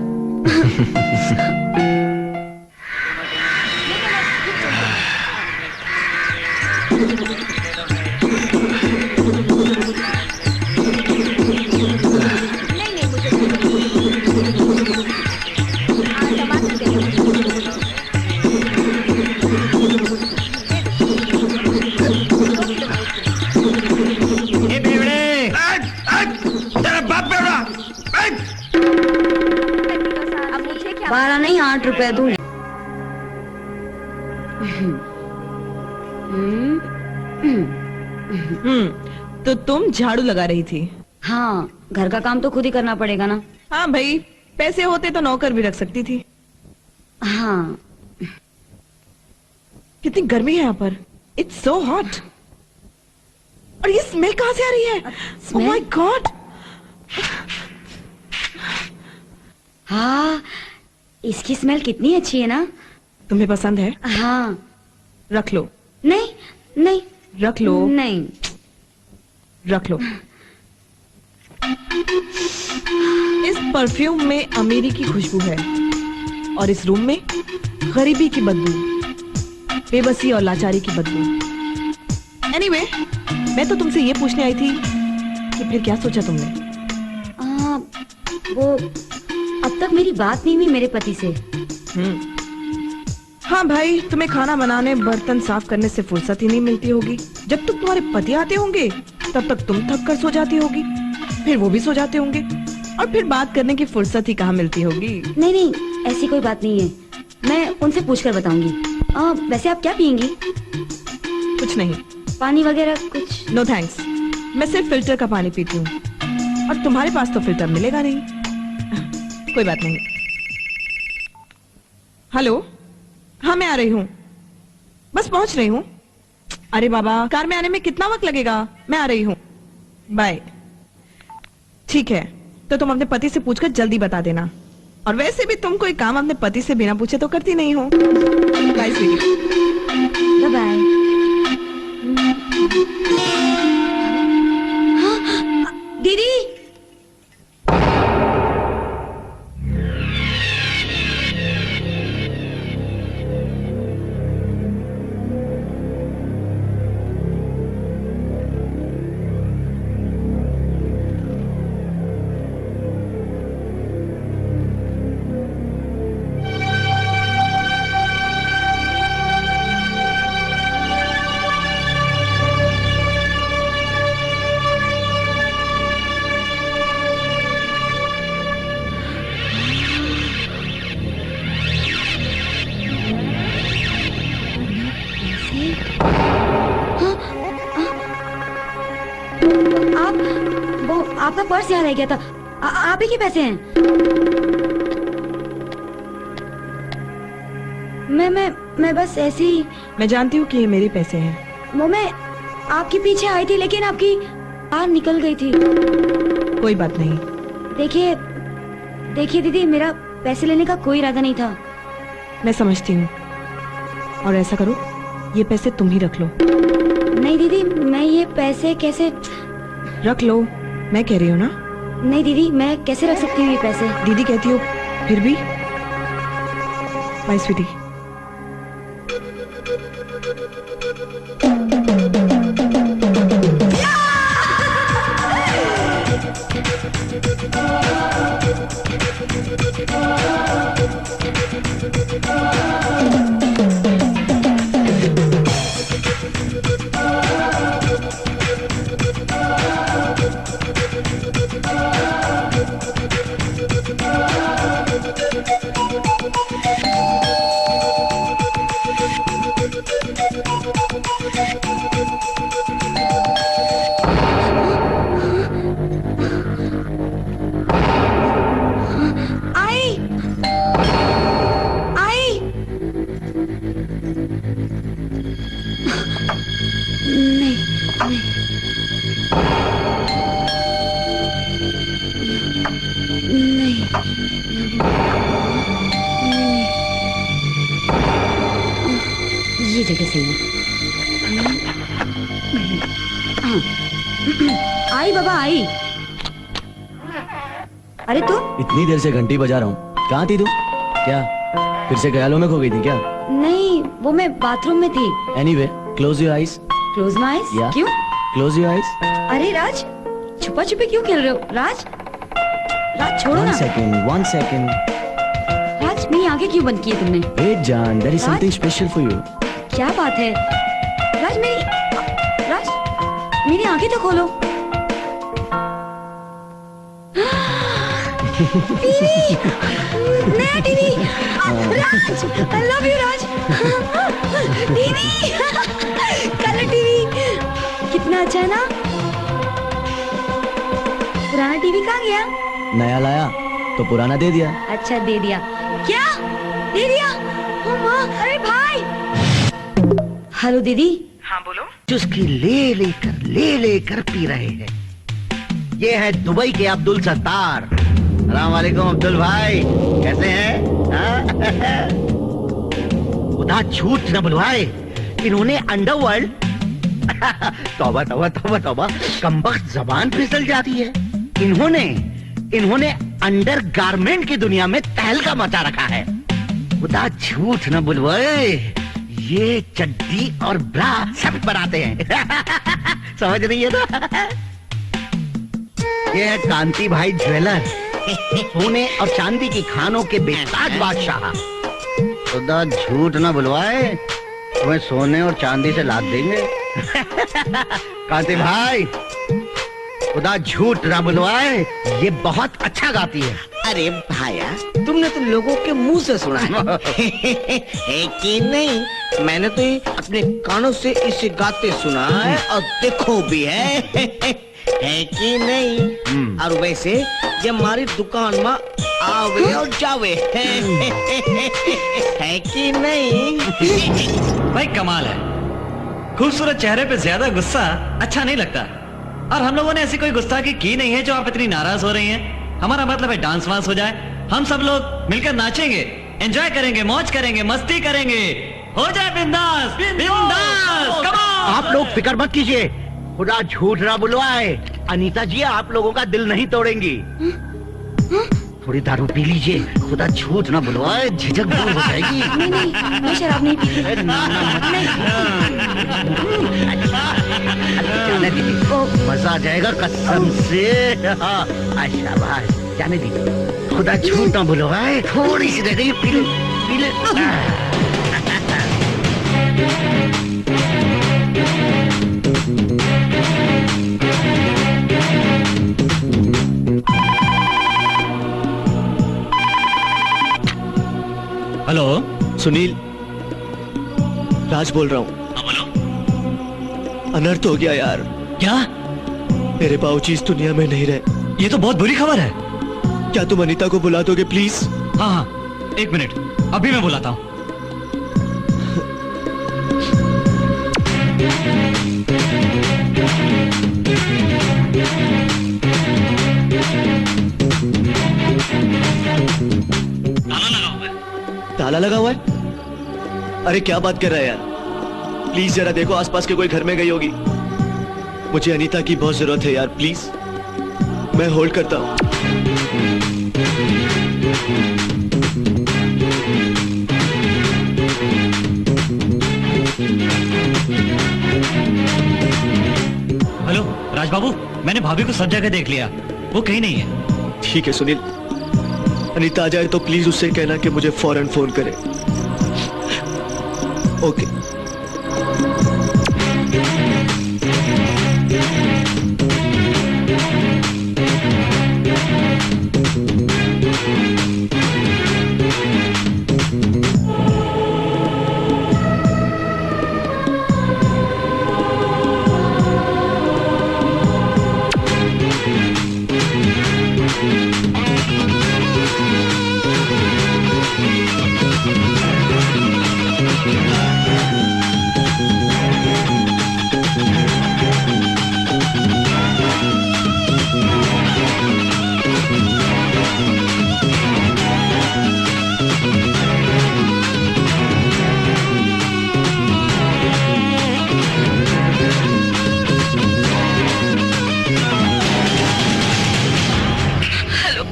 तेरा बाप बेवड़ा। 12 नहीं 8 रुपए दूंगी। तो तुम झाड़ू लगा रही थी? हाँ, घर का काम तो खुद ही करना पड़ेगा ना। हाँ भाई, पैसे होते तो नौकर भी रख सकती थी। हाँ। कितनी गर्मी है यहाँ पर। It's so hot. और ये स्मेल कहाँ से आ रही है? Oh my God. हाँ, इसकी स्मेल कितनी अच्छी है ना। तुम्हें पसंद है? हाँ। रख लो। नहीं नहीं। रख लो। नहीं। रख लो। इस परफ्यूम में अमीरी की खुशबू है और इस रूम में गरीबी की बदबू, बेबसी और लाचारी की बदबू। एनीवे, मैं तो तुमसे ये पूछने आई थी कि फिर क्या सोचा तुमने? वो अब तक मेरी बात नहीं हुई मेरे पति से। हाँ भाई, तुम्हें खाना बनाने, बर्तन साफ करने से फुर्सत ही नहीं मिलती होगी। जब तक तुम्हारे पति आते होंगे तब तक तुम थक कर सो जाती होगी, फिर वो भी सो जाते होंगे और फिर बात करने की फुर्सत ही कहाँ मिलती होगी। नहीं नहीं, ऐसी कोई बात नहीं है, मैं उनसे पूछकर बताऊंगी। वैसे आप क्या पियेंगी? कुछ नहीं। पानी वगैरह कुछ? नो थैंक्स, मैं सिर्फ फिल्टर का पानी पीती हूँ और तुम्हारे पास तो फिल्टर मिलेगा नहीं। कोई बात नहीं। हेलो, हाँ मैं आ रही हूँ, बस पहुंच रही हूँ। अरे बाबा, कार में आने में कितना वक्त लगेगा? मैं आ रही हूँ, बाय। ठीक है, तो तुम अपने पति से पूछकर जल्दी बता देना। और वैसे भी तुम कोई काम अपने पति से बिना पूछे तो करती नहीं हो। Bye sweetie. Bye bye. दीदी, पर्स यहाँ रह गया था। आप ही के पैसे हैं? मैं बस ऐसे ही। मैं जानती हूँ कि ये मेरे पैसे हैं। वो मैं आपके पीछे आई थी लेकिन आपकी कार निकल गई थी। कोई बात नहीं। देखिए दीदी, मेरा पैसे लेने का कोई इरादा नहीं था। मैं समझती हूँ। और ऐसा करो, ये पैसे तुम ही रख लो। नहीं दीदी, मैं ये पैसे कैसे? रख लो, मैं कह रही हूँ ना। नहीं दीदी, मैं कैसे रख सकती हूँ ये पैसे? दीदी कहती हो फिर भी। बाय स्वीटी। ये जगह सही है। आई बाबा आई। अरे तू इतनी देर से घंटी बजा रहा हूँ, कहाँ थी तू? क्या फिर से ख्यालों में खो गई थी क्या? नहीं, वो मैं बाथरूम में थी। Anyway, close your eyes. Close my eyes? Yeah. क्यों? Close your eyes. अरे राज, छुपा छुपी क्यों खेल रहे हो? राज छोड़ो ना। 1 सेकंड। राज, मेरी आंखें क्यों बंद की है तुमने? वेट जान, देयर इज राज? Something special for you. क्या बात है? राज मेरी आंखें तो खोलो। टीवी, नया TV. Raj, I love you Raj. TV, colour TV, कितना अच्छा है ना? पुराना टीवी कहाँ गया? नया लाया तो पुराना दे दिया। अच्छा दे दिया। क्या दे दिया? ओ माँ, अरे भाई। हेलो दीदी। हाँ बोलो। चुस्की ले लेकर पी रहे हैं। ये है दुबई के अब्दुल सत्तार। अस्सलाम वालेकुम अब्दुल भाई, कैसे हैं? खुदा झूठ न बुलवाए, इन्होंने अंडरवर्ल्ड तौबा तौबा तौबा तौबा, कमबख्त जबान फिसल जाती है। इन्होंने अंडर गारमेंट की दुनिया में तहलका मचा रखा है। खुदा झूठ न बुलवाए, ये चड्डी और ब्रा सब बनाते हैं। समझ रही है ना? ये है कांति भाई ज्वेलर, सोने और चांदी की खानों के बेताज बादशाह। खुदा झूठ न बुलवाए, तुम्हें सोने और चांदी से लाद देंगे। कांति भाई, खुदा झूठ न बुलवाए, ये बहुत अच्छा गाती है। अरे भाया, तुमने तो लोगों के मुंह से सुना है कि नहीं? मैंने तो अपने कानों से इसे गाते सुना है और देखो भी है कि नहीं? और वैसे ये हमारी दुकान में आवे और जावे है कि नहीं? भाई कमाल है, खूबसूरत चेहरे पे ज्यादा गुस्सा अच्छा नहीं लगता। और हम लोगों ने ऐसी कोई गुस्ताखी की नहीं है जो आप इतनी नाराज हो रही हैं। हमारा मतलब है डांस वांस हो जाए, हम सब लोग मिलकर नाचेंगे, एंजॉय करेंगे, मौज करेंगे, मस्ती करेंगे, हो जाए बिंदास बिंदास। Come on. आप लोग फिक्र मत कीजिए, खुदा झूठ ना बुलवाए, अनीता जी आप लोगों का दिल नहीं तोड़ेंगी। थोड़ी दारू पी लीजिए, खुदा झूठ ना बुलवाए, झिझक दूर हो जाएगी। नहीं, मैं शराब नहीं पीती। जाने दीजिए, मजा आ जाएगा कसम से। शाबाश, जाने दीजिए, खुदा झूठ ना बुलवाए, थोड़ी सी रह गई, पी ले। हेलो सुनील, राज बोल रहा हूँ। अनर्थ हो गया यार। क्या? मेरे बाबूजी इस दुनिया में नहीं रहे। ये तो बहुत बुरी खबर है। क्या तुम अनीता को बुला दोगे प्लीज? हाँ हाँ, एक मिनट, अभी मैं बुलाता हूँ। ताला लगा हुआ है? अरे क्या बात कर रहा है यार, प्लीज जरा देखो आसपास के कोई घर में गई होगी। मुझे अनीता की बहुत जरूरत है यार, प्लीज। मैं होल्ड करता हूँ। हेलो राज बाबू, मैंने भाभी को सब जगह देख लिया, वो कहीं नहीं है। ठीक है सुनील, अनीता आ जाए तो प्लीज उससे कहना कि मुझे फौरन फोन करे। ओके।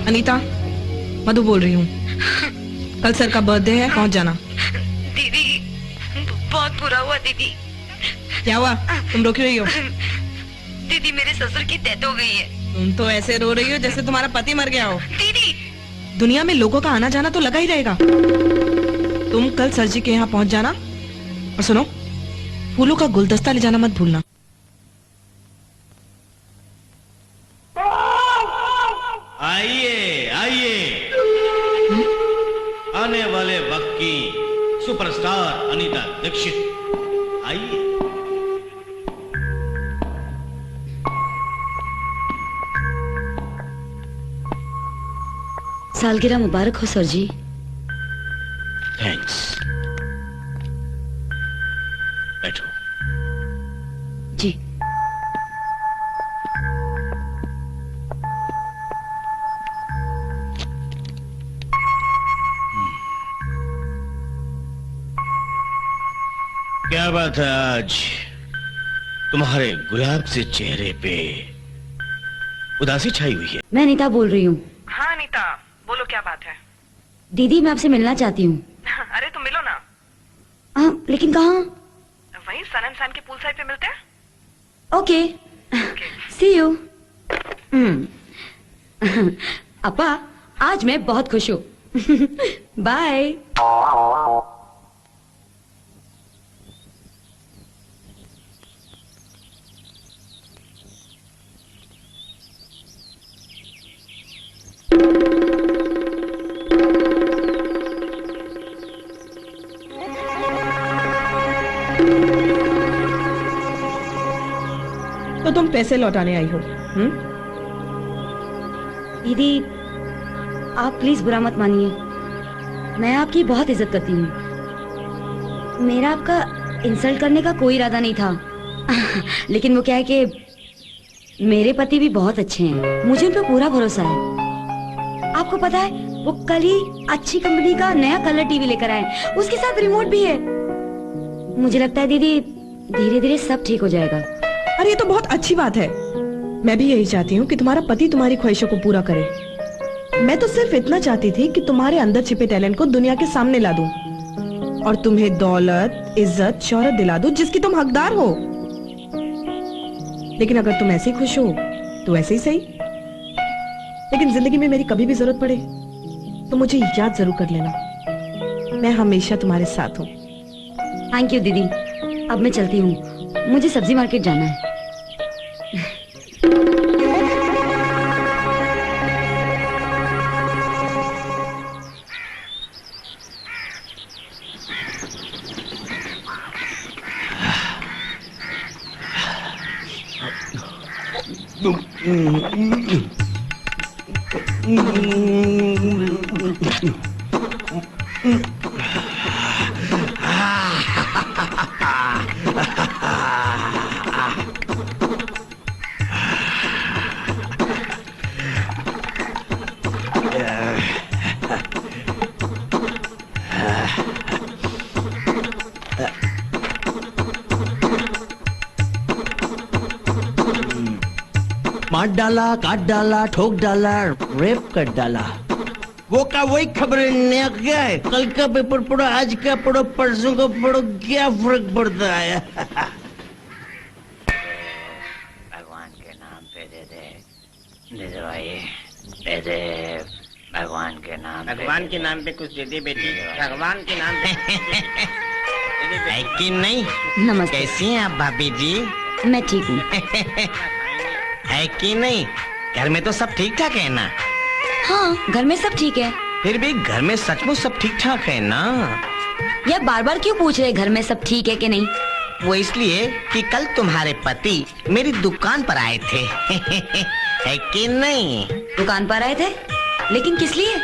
अनीता, मधु बोल रही हूँ। कल सर का बर्थडे है, पहुँच जाना। दीदी बहुत बुरा हुआ दीदी। क्या हुआ? तुम रो क्यों रही हो? दीदी मेरे ससुर की डेथ हो गई है। तुम तो ऐसे रो रही हो जैसे तुम्हारा पति मर गया हो। दीदी दुनिया में लोगों का आना जाना तो लगा ही रहेगा। तुम कल सर जी के यहाँ पहुँच जाना, और सुनो, फूलों का गुलदस्ता ले जाना मत भूलना। आइए आइए, आने वाले वक्त की सुपरस्टार अनीता दीक्षित, आइए। सालगिरह मुबारक हो सर जी। थैंक्स। बैठो। जी। क्या बात है, आज तुम्हारे गुलाब से चेहरे पे उदासी छाई हुई है। मैं अनीता बोल रही हूँ। हाँ अनीता, बोलो क्या बात है? दीदी मैं आपसे मिलना चाहती हूँ। अरे तुम मिलो ना। हाँ लेकिन कहाँ? वहीं सन एंड सन के पूल साइड पे मिलते हैं। Okay, see you. अपा आज मैं बहुत खुश हूँ। बाय। तो तुम पैसे लौटाने आई हो? दीदी आप प्लीज बुरा मत मानिए, मैं आपकी बहुत इज्जत करती हूँ। मेरा आपका इंसल्ट करने का कोई इरादा नहीं था। लेकिन वो क्या है कि मेरे पति भी बहुत अच्छे हैं, मुझे उन पर पूरा भरोसा है। आपको पता है वो कल ही अच्छी कंपनी का नया कलर टीवी लेकर आए, उसके साथ रिमोट भी है। मुझे लगता है दीदी धीरे धीरे सब ठीक हो जाएगा। अरे ये तो बहुत अच्छी बात है। मैं भी यही चाहती हूँ कि तुम्हारा पति तुम्हारी ख्वाहिशों को पूरा करे। मैं तो सिर्फ इतना चाहती थी कि तुम्हारे अंदर छिपे टैलेंट को दुनिया के सामने ला दूं और तुम्हें दौलत, इज्जत, शोहरत दिला दूं जिसकी तुम हकदार हो। लेकिन अगर तुम ऐसे ही खुश हो तो ऐसे ही सही। लेकिन जिंदगी में मेरी कभी भी जरूरत पड़े तो मुझे याद जरूर कर लेना। मैं हमेशा तुम्हारे साथ हूँ। थैंक यू दीदी। अब मैं चलती हूँ, मुझे सब्जी मार्केट जाना है। मार डाला, काट डाला, ठोक डाला, रेप कर डाला। वो का वही खबरें नया क्या है? कल का पेपर पढ़ो, आज का पढ़ो, परसों का पढ़ो, क्या फर्क पड़ता है? भगवान के नाम पे दे दे भाई, दे दे भगवान के नाम। भगवान के नाम पे कुछ दे दे बेटी, भगवान के नाम पे। है कि नहीं? नमस्ते। कैसी हैं आप भाभी जी? मैं ठीक हूँ। है कि नहीं? घर में तो सब ठीक ठाक है ना? हाँ, घर में सब ठीक है। फिर भी घर में सचमुच सब ठीक ठाक है ना? यह बार बार क्यों पूछ रहे घर में सब ठीक है कि नहीं? वो इसलिए कि कल तुम्हारे पति मेरी दुकान पर आए थे। है कि नहीं? दुकान पर आए थे? लेकिन किस लिए?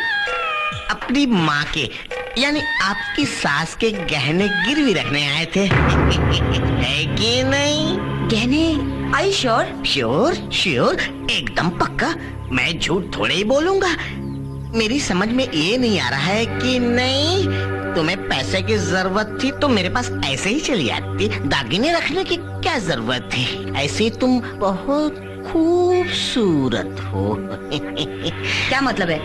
अपनी माँ के यानी आपकी सास के गहने गिरवी रखने आए थे। है कि नहीं? गहने? I sure? श्योर श्योर एकदम पक्का। मैं झूठ थोड़े ही बोलूंगा। मेरी समझ में ये नहीं आ रहा है कि नहीं तुम्हें पैसे की जरूरत थी तो मेरे पास ऐसे ही चली आती। दागिने रखने की क्या जरूरत थी? ऐसे तुम बहुत खूबसूरत हो। क्या मतलब है?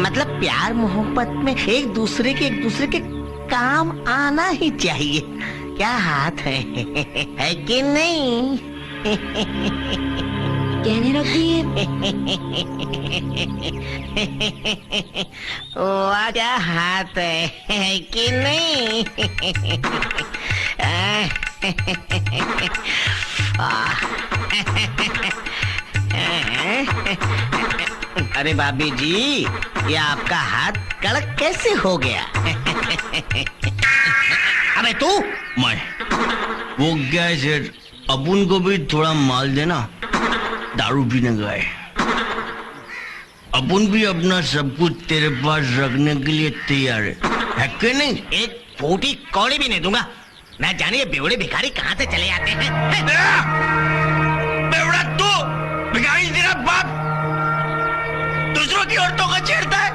मतलब प्यार मोहब्बत में एक दूसरे के काम आना ही चाहिए। क्या हाथ है कि नहीं? गहने रख दिए। वाह क्या हाथ है कि नहीं? अरे भाभी जी, ये आपका हाथ कड़क कैसे हो गया? अबे तू मैं वो क्या है सेठ, अपन को भी थोड़ा माल देना, दारू पीने गए। अपन भी अपना सब कुछ तेरे पास रखने के लिए तैयार है कि नहीं? एक फूटी कौड़ी भी नहीं दूंगा। न जाने ये बेवड़े भिखारी कहाँ से चले आते हैं। बेवड़ा तू, भिखारी तेरा बाप दूसरों की औरतों को छेड़ता है।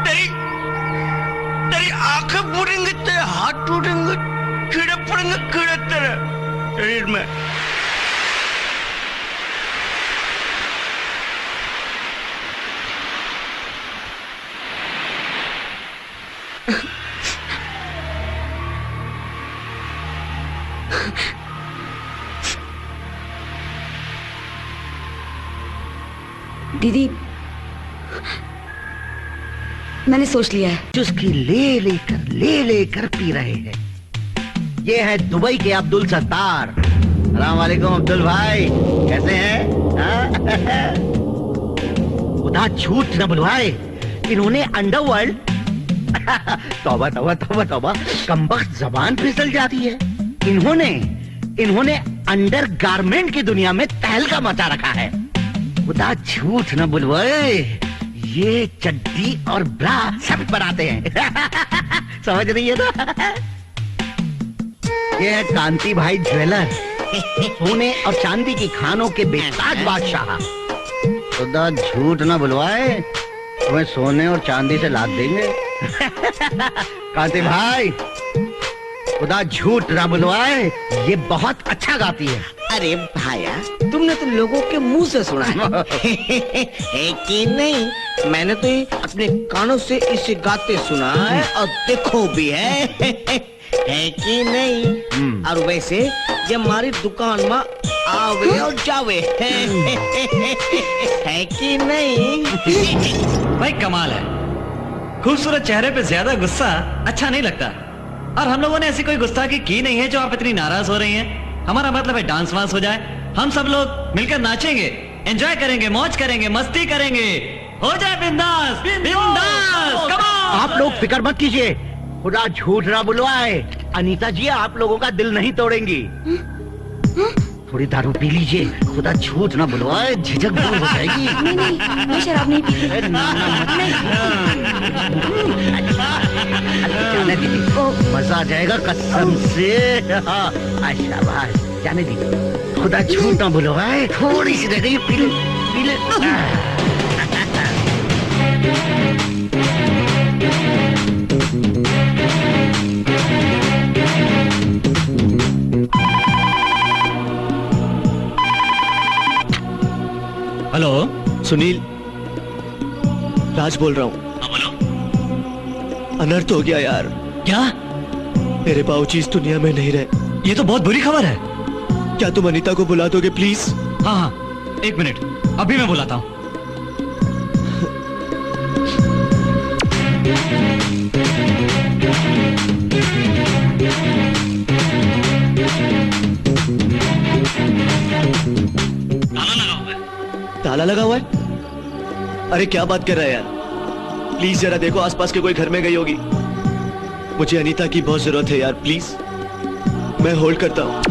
तेरी आंखें फूटेंगे, तेरे हाथ टूटेंगे, कीड़े पड़ेंगे, कीड़े तेरे शरीर में। दीदी, मैंने सोच लिया है। चुस्की ले लेकर पी रहे हैं। ये है दुबई के अब्दुल सत्तार। अस्सलाम वालेकुम अब्दुल भाई, कैसे हैं? खुदा झूठ न बुलवाए, इन्होंने अंडरवर्ल्ड तौबा तौबा तौबा तौबा, कमबख्त जबान फिसल जाती है। इन्होंने अंडर गारमेंट की दुनिया में तहलका मचा रखा है। खुदा झूठ न बुलवाए, ये चड्डी और ब्रा सब बनाते हैं। समझ रही है ना? ये है कांति भाई ज्वेलर, सोने और चांदी की खानों के बेताज बादशाह। खुदा झूठ न बुलवाए, तुम्हें सोने और चांदी से लाद देंगे। कांति भाई, खुदा झूठ न बुलवाए, ये बहुत अच्छा गाती है। अरे भाया, तुमने तो लोगों के मुंह से सुना है कि नहीं? मैंने तो अपने कानों से इसे गाते सुना है और देखो भी है कि नहीं? और वैसे ये हमारी दुकान में आवे और जावे है कि नहीं? भाई कमाल है, खूबसूरत चेहरे पे ज्यादा गुस्सा अच्छा नहीं लगता। और हम लोगों ने ऐसी कोई गुस्ताखी की नहीं है जो आप इतनी नाराज हो रही हैं। हमारा मतलब है डांस वांस हो जाए, हम सब लोग मिलकर नाचेंगे, एंजॉय करेंगे, मौज करेंगे, मस्ती करेंगे, हो जाए बिंदास बिंदास। Come on. आप लोग फिक्र मत कीजिए, खुदा झूठ ना बुलवाए, अनीता जी आप लोगों का दिल नहीं तोड़ेंगी। थोड़ी दारू पी लीजिए, खुदा झूठ ना बुलवाए, झिझक दूर हो जाएगी। नहीं नहीं, मैं शराब नहीं पीती। जाने दीजिए, मजा आ जाएगा कसम से। अच्छा भाई जाने दीजिए, खुदा झूठ ना बुलवाए, थोड़ी सी रह गई, पी ले पी ले। हेलो सुनील, राज बोल रहा हूँ। हाँ बोलो। अनर्थ हो गया यार। क्या? मेरे बाबूजी इस दुनिया में नहीं रहे। ये तो बहुत बुरी खबर है। क्या तुम अनीता को बुला दोगे प्लीज? हाँ हाँ, एक मिनट, अभी मैं बुलाता हूँ। ताला लगा हुआ है? अरे क्या बात कर रहा है यार, प्लीज जरा देखो आसपास के कोई घर में गई होगी। मुझे अनीता की बहुत जरूरत है यार, प्लीज। मैं होल्ड करता हूँ।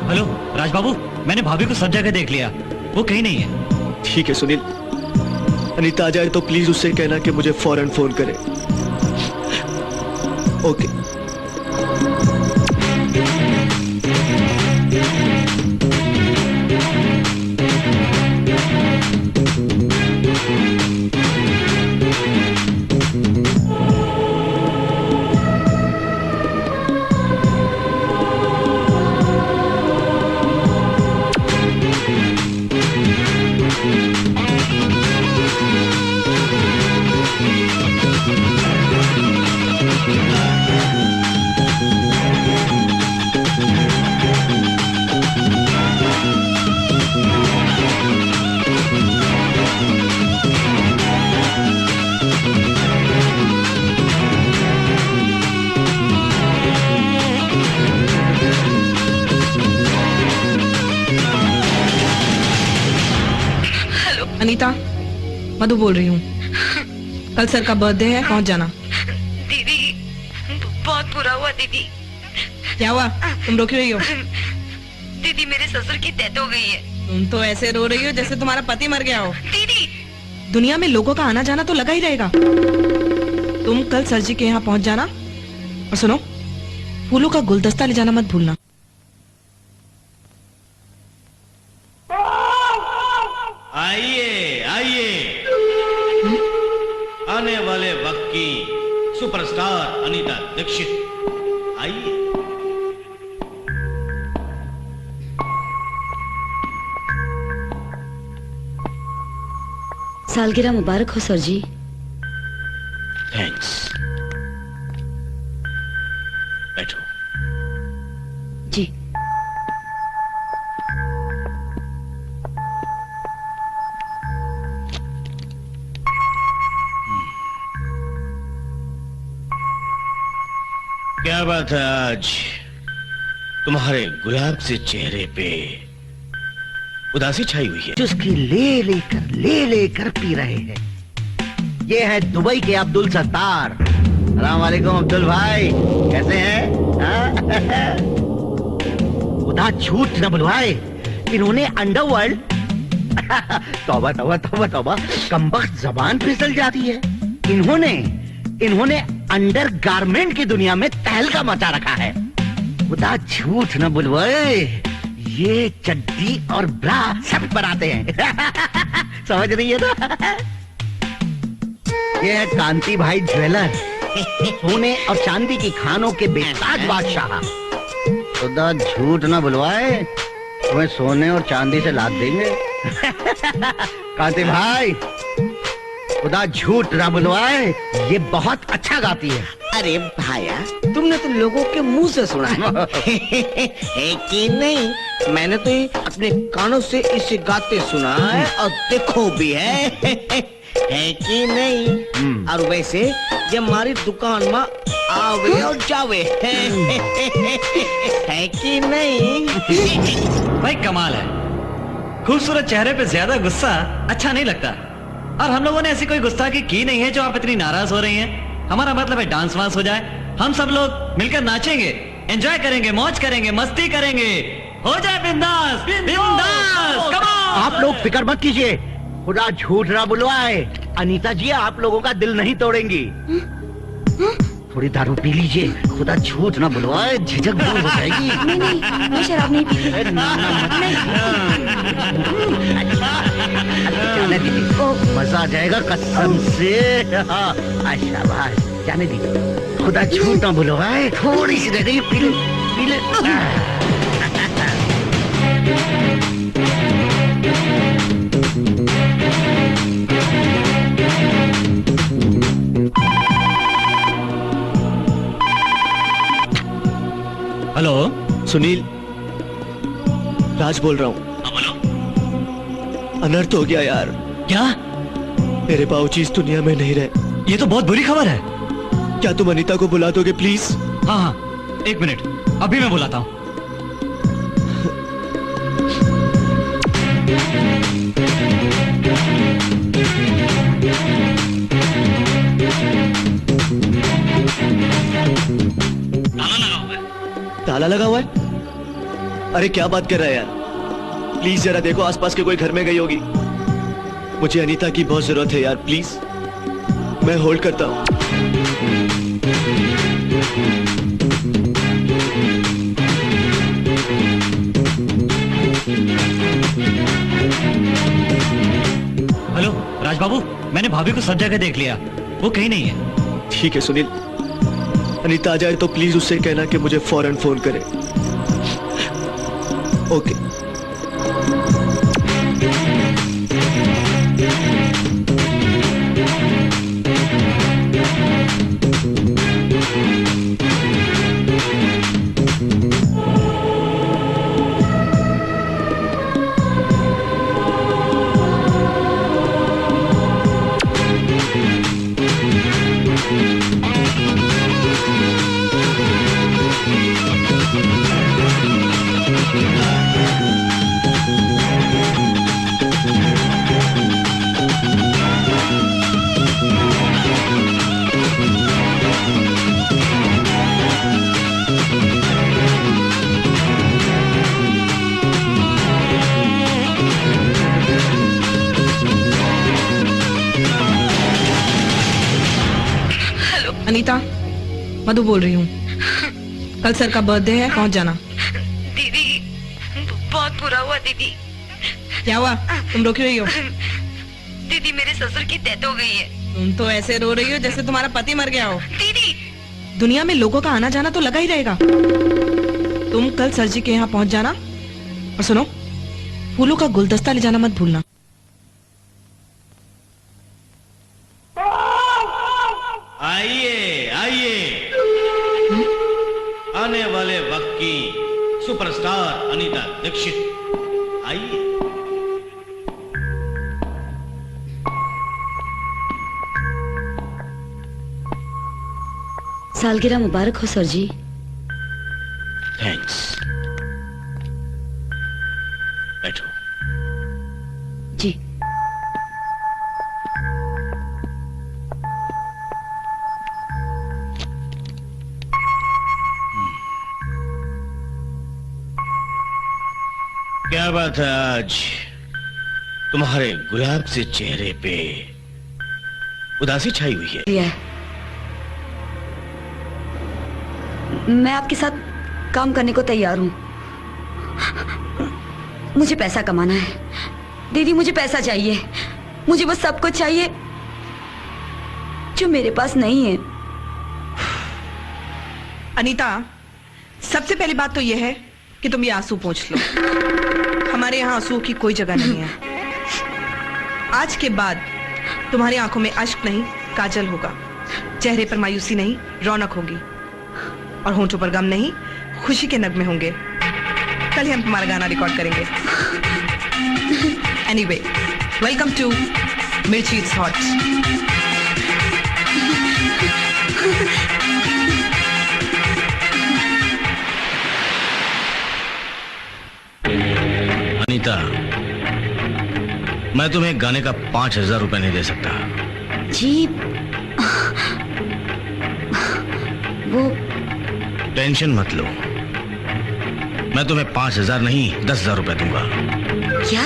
हेलो राज बाबू, मैंने भाभी को सब जगह देख लिया, वो कहीं नहीं है। ठीक है सुनील, अनीता आ जाए तो प्लीज उससे कहना कि मुझे फौरन फोन करे। ओके। अनीता, मधु बोल रही हूँ। कल सर का बर्थडे है, पहुँच जाना। दीदी बहुत बुरा हुआ दीदी। क्या हुआ? तुम रो क्यों रही हो? दीदी मेरे ससुर की डेथ हो गई है। तुम तो ऐसे रो रही हो जैसे तुम्हारा पति मर गया हो। दीदी दुनिया में लोगों का आना जाना तो लगा ही रहेगा। तुम कल सर जी के यहाँ पहुँच जाना, और सुनो, फूलों का गुलदस्ता ले जाना मत भूलना। आइए आइए, आने वाले वक्त की सुपरस्टार अनीता दीक्षित, आइए। सालगिरह मुबारक हो सर जी। थैंक्स, बैठो। जी क्या बात है, आज तुम्हारे गुलाब से चेहरे पे उदासी छाई हुई है। चुस्की ले लेकर पी रहे हैं। ये है दुबई के अब्दुल सत्तार। अस्सलाम वालेकुम अब्दुल भाई, कैसे हैं? खुदा झूठ न बुलवाए, इन्होंने अंडरवर्ल्ड तौबा तौबा तौबा तौबा, कमबख्त जबान फिसल जाती है। इन्होंने अंडर गारमेंट की दुनिया में तहलका मचा रखा है। खुदा झूठ न बुलवाए, ये चड्डी और ब्रा सब बनाते हैं। समझ रही है ना? ये है कांति भाई ज्वेलर, सोने और चांदी की खानों के बेताज बादशाह। खुदा झूठ न बुलवाए, तुम्हें सोने और चांदी से लाद देंगे। कांति भाई, खुदा झूठ न बुलवाए, ये बहुत अच्छा गाती है। अरे भाया, तुमने तो लोगों के मुंह से सुना है कि नहीं? मैंने तो ये अपने कानों से इसे गाते सुना है, और देखो भी है कि नहीं? और वैसे ये हमारी दुकान में आवे और जावे है कि नहीं? भाई कमाल है, खूबसूरत चेहरे पे ज्यादा गुस्सा अच्छा नहीं लगता। और हम लोगों ने ऐसी कोई गुस्ताखी की नहीं है जो आप इतनी नाराज हो रही हैं। हमारा मतलब है डांस वांस हो जाए, हम सब लोग मिलकर नाचेंगे, एंजॉय करेंगे, मौज करेंगे, मस्ती करेंगे, हो जाए बिंदास बिंदास। Come on. आप लोग फिक्र मत कीजिए, खुदा झूठ ना बुलवाए, अनीता जी आप लोगों का दिल नहीं तोड़ेंगी। थोड़ी दारू पी लीजिए, खुदा झूठ ना बुलवाए, झिझक दूर हो जाएगी। नहीं नहीं, मैं शराब नहीं पीती। अरे ना ना जाने दीजिए, मजा आ जाएगा कसम से। शाबाश, जाने दीजिए, खुदा झूठ ना बुलवाए, थोड़ी सी रह गई, पी ले पी ले। हेलो सुनील, राज बोल रहा हूँ। बोलो। अनर्थ हो गया यार। क्या? मेरे बाबूजी इस दुनिया में नहीं रहे। ये तो बहुत बुरी खबर है। क्या तुम अनीता को बुला दोगे प्लीज? हाँ हाँ, एक मिनट, अभी मैं बुलाता हूँ। ताला लगा हुआ है? अरे क्या बात कर रहा है यार, प्लीज जरा देखो आसपास के कोई घर में गई होगी। मुझे अनीता की बहुत जरूरत है यार, प्लीज। मैं होल्ड करता हूँ। हेलो राज बाबू, मैंने भाभी को सब जगह देख लिया, वो कहीं नहीं है। ठीक है सुनील, अनीता आ जाए तो प्लीज उससे कहना कि मुझे फौरन फोन करे। ओके। अनीता, मधु बोल रही हूँ। कल सर का बर्थडे है, पहुँच जाना। दीदी बहुत बुरा हुआ दीदी। क्या हुआ? तुम रो क्यों रही हो? दीदी मेरे ससुर की डेथ हो गई है। तुम तो ऐसे रो रही हो जैसे तुम्हारा पति मर गया हो। दीदी दुनिया में लोगों का आना जाना तो लगा ही रहेगा। तुम कल सर जी के यहाँ पहुँच जाना, और सुनो, फूलों का गुलदस्ता ले जाना मत भूलना। आइए आइए, आने वाले वक्त की सुपरस्टार अनीता दीक्षित, आइए। सालगिरह मुबारक हो सर जी। थैंक्स, बैठो। जी। क्या बात है, आज तुम्हारे गुलाब से चेहरे पे उदासी छाई हुई है। मैं आपके साथ काम करने को तैयार हूँ। मुझे पैसा कमाना है दीदी, मुझे पैसा चाहिए। मुझे बस सब कुछ चाहिए जो मेरे पास नहीं है। अनीता, सबसे पहली बात तो यह है कि तुम ये आंसू पोंछ लो। हमारे यहाँ आंसू की कोई जगह नहीं है। आज के बाद तुम्हारी आंखों में अश्क नहीं, काजल होगा। चेहरे पर मायूसी नहीं, रौनक होगी। और होंठों पर गम नहीं, खुशी के नगमे होंगे। कल ही हम तुम्हारा गाना रिकॉर्ड करेंगे। एनीवे, वेलकम टू मिर्ची इट्स हॉट। अनीता, मैं तुम्हें एक गाने का 5,000 रुपए नहीं दे सकता। जी वो टेंशन मत लो, मैं तुम्हें 5,000 नहीं 10,000 रुपए दूंगा। क्या?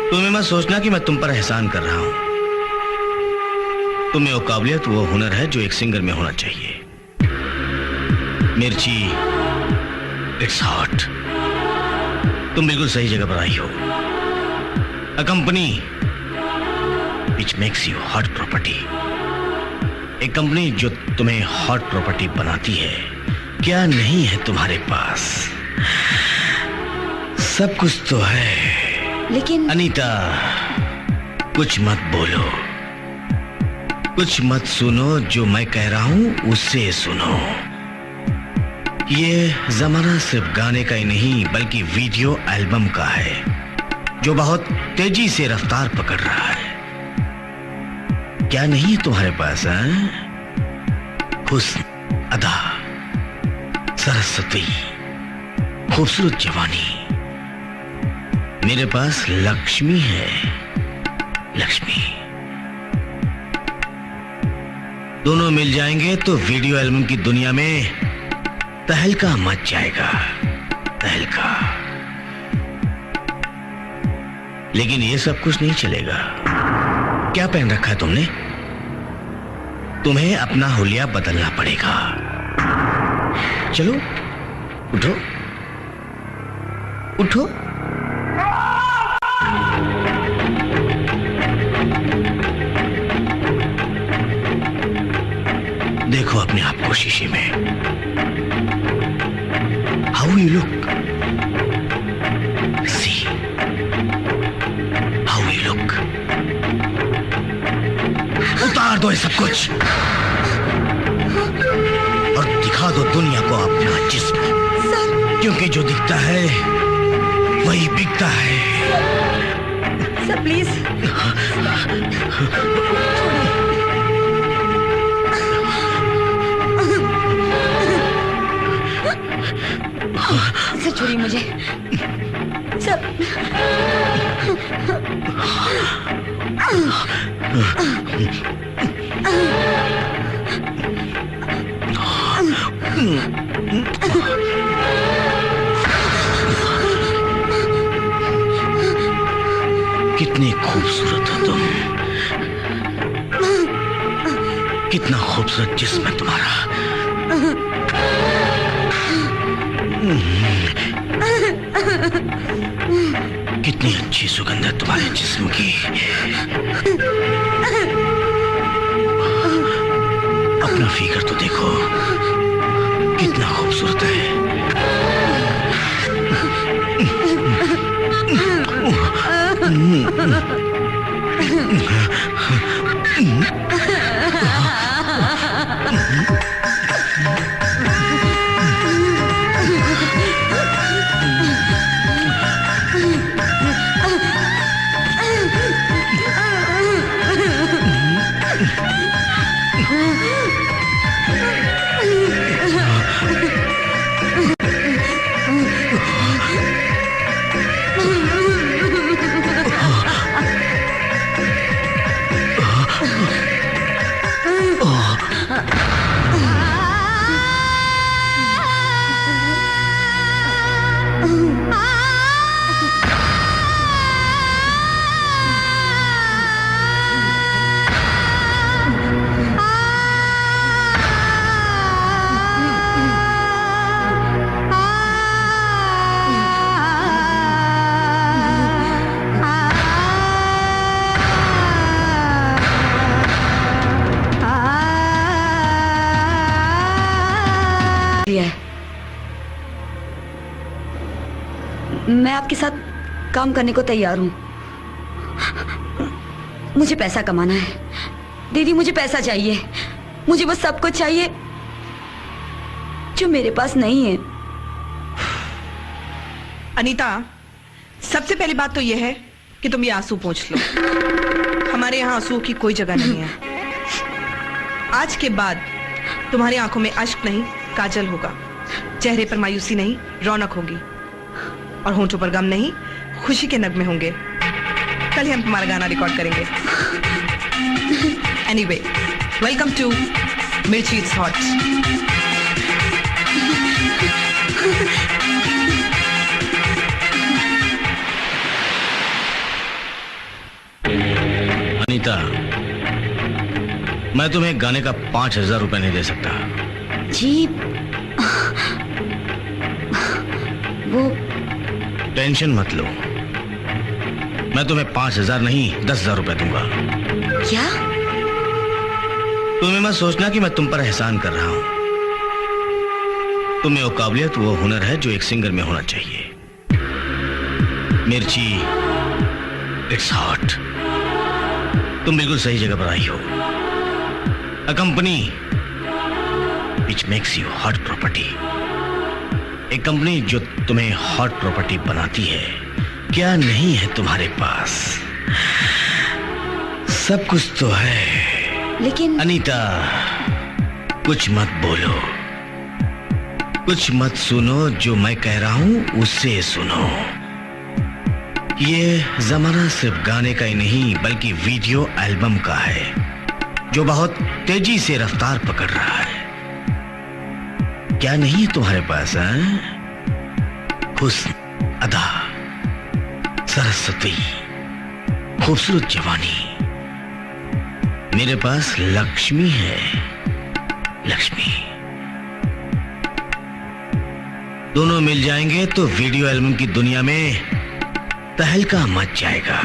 तुम्हें मत सोचना कि मैं तुम पर एहसान कर रहा हूं। तुम्हें वो काबिलियत, वो हुनर है जो एक सिंगर में होना चाहिए। मिर्ची, इट्स हॉट। तुम बिल्कुल सही जगह पर आई हो। A company which makes you hot property. एक कंपनी जो तुम्हें हॉट प्रॉपर्टी बनाती है। क्या नहीं है तुम्हारे पास? सब कुछ तो है। लेकिन अनीता, कुछ मत बोलो, कुछ मत सुनो। जो मैं कह रहा हूं उसे सुनो। ये जमाना सिर्फ गाने का ही नहीं बल्कि वीडियो एल्बम का है, जो बहुत तेजी से रफ्तार पकड़ रहा है। क्या नहीं है तुम्हारे पास? हुस्न, अदा, सरस्वती, खूबसूरत जवानी। मेरे पास लक्ष्मी है, लक्ष्मी। दोनों मिल जाएंगे तो वीडियो एल्बम की दुनिया में तहलका मच जाएगा, तहलका। लेकिन ये सब कुछ नहीं चलेगा। क्या पहन रखा है तुमने? तुम्हें अपना हुलिया बदलना पड़ेगा। चलो उठो, उठो। देखो अपने आप को शीशे में। How you look? See how you look. उतार दो ये सब कुछ और दिखा दो दुनिया को अपना जिस्म। क्योंकि जो दिखता है वही बिकता है। Sir please. सर छोड़िए मुझे। सर कितनी खूबसूरत हो तुम, कितना खूबसूरत जिस्म है तुम्हारा। कितनी अच्छी सुगंध है तुम्हारे जिस्म की। अपना फिगर तो देखो, कितना खूबसूरत है। मैं आपके साथ काम करने को तैयार हूं। मुझे पैसा कमाना है दीदी, मुझे पैसा चाहिए। मुझे बस सब कुछ चाहिए जो मेरे पास नहीं है। अनीता, सबसे पहली बात तो यह है कि तुम ये आंसू पोंछ लो। हमारे यहाँ आंसू की कोई जगह नहीं है। आज के बाद तुम्हारी आंखों में अश्क नहीं, काजल होगा। चेहरे पर मायूसी नहीं, रौनक होगी। और होंठों पर गम नहीं, खुशी के नगमे होंगे। कल ही हम तुम्हारा गाना रिकॉर्ड करेंगे। एनीवे, वेलकम टू मिर्ची इट्स हॉट। अनीता, मैं तुम्हें गाने का 5,000 रुपए नहीं दे सकता। जी, वो टेंशन मत लो, मैं तुम्हें 5,000 नहीं 10,000 रुपए दूंगा। क्या? तुम्हें मत सोचना कि मैं तुम पर एहसान कर रहा हूं। तुम्हें वो काबिलियत, वो हुनर है जो एक सिंगर में होना चाहिए। मिर्ची इट्स हॉट। तुम बिल्कुल सही जगह पर आई हो। A company which makes you hot property. एक कंपनी जो तुम्हें हॉट प्रॉपर्टी बनाती है। क्या नहीं है तुम्हारे पास? सब कुछ तो है। लेकिन अनीता, कुछ मत बोलो, कुछ मत सुनो। जो मैं कह रहा हूं उसे सुनो। ये जमाना सिर्फ गाने का ही नहीं बल्कि वीडियो एल्बम का है, जो बहुत तेजी से रफ्तार पकड़ रहा है। क्या नहीं है तुम्हारे पास? हुस्न, अदा, सरस्वती, खूबसूरत जवानी। मेरे पास लक्ष्मी है, लक्ष्मी। दोनों मिल जाएंगे तो वीडियो एल्बम की दुनिया में तहलका मच जाएगा,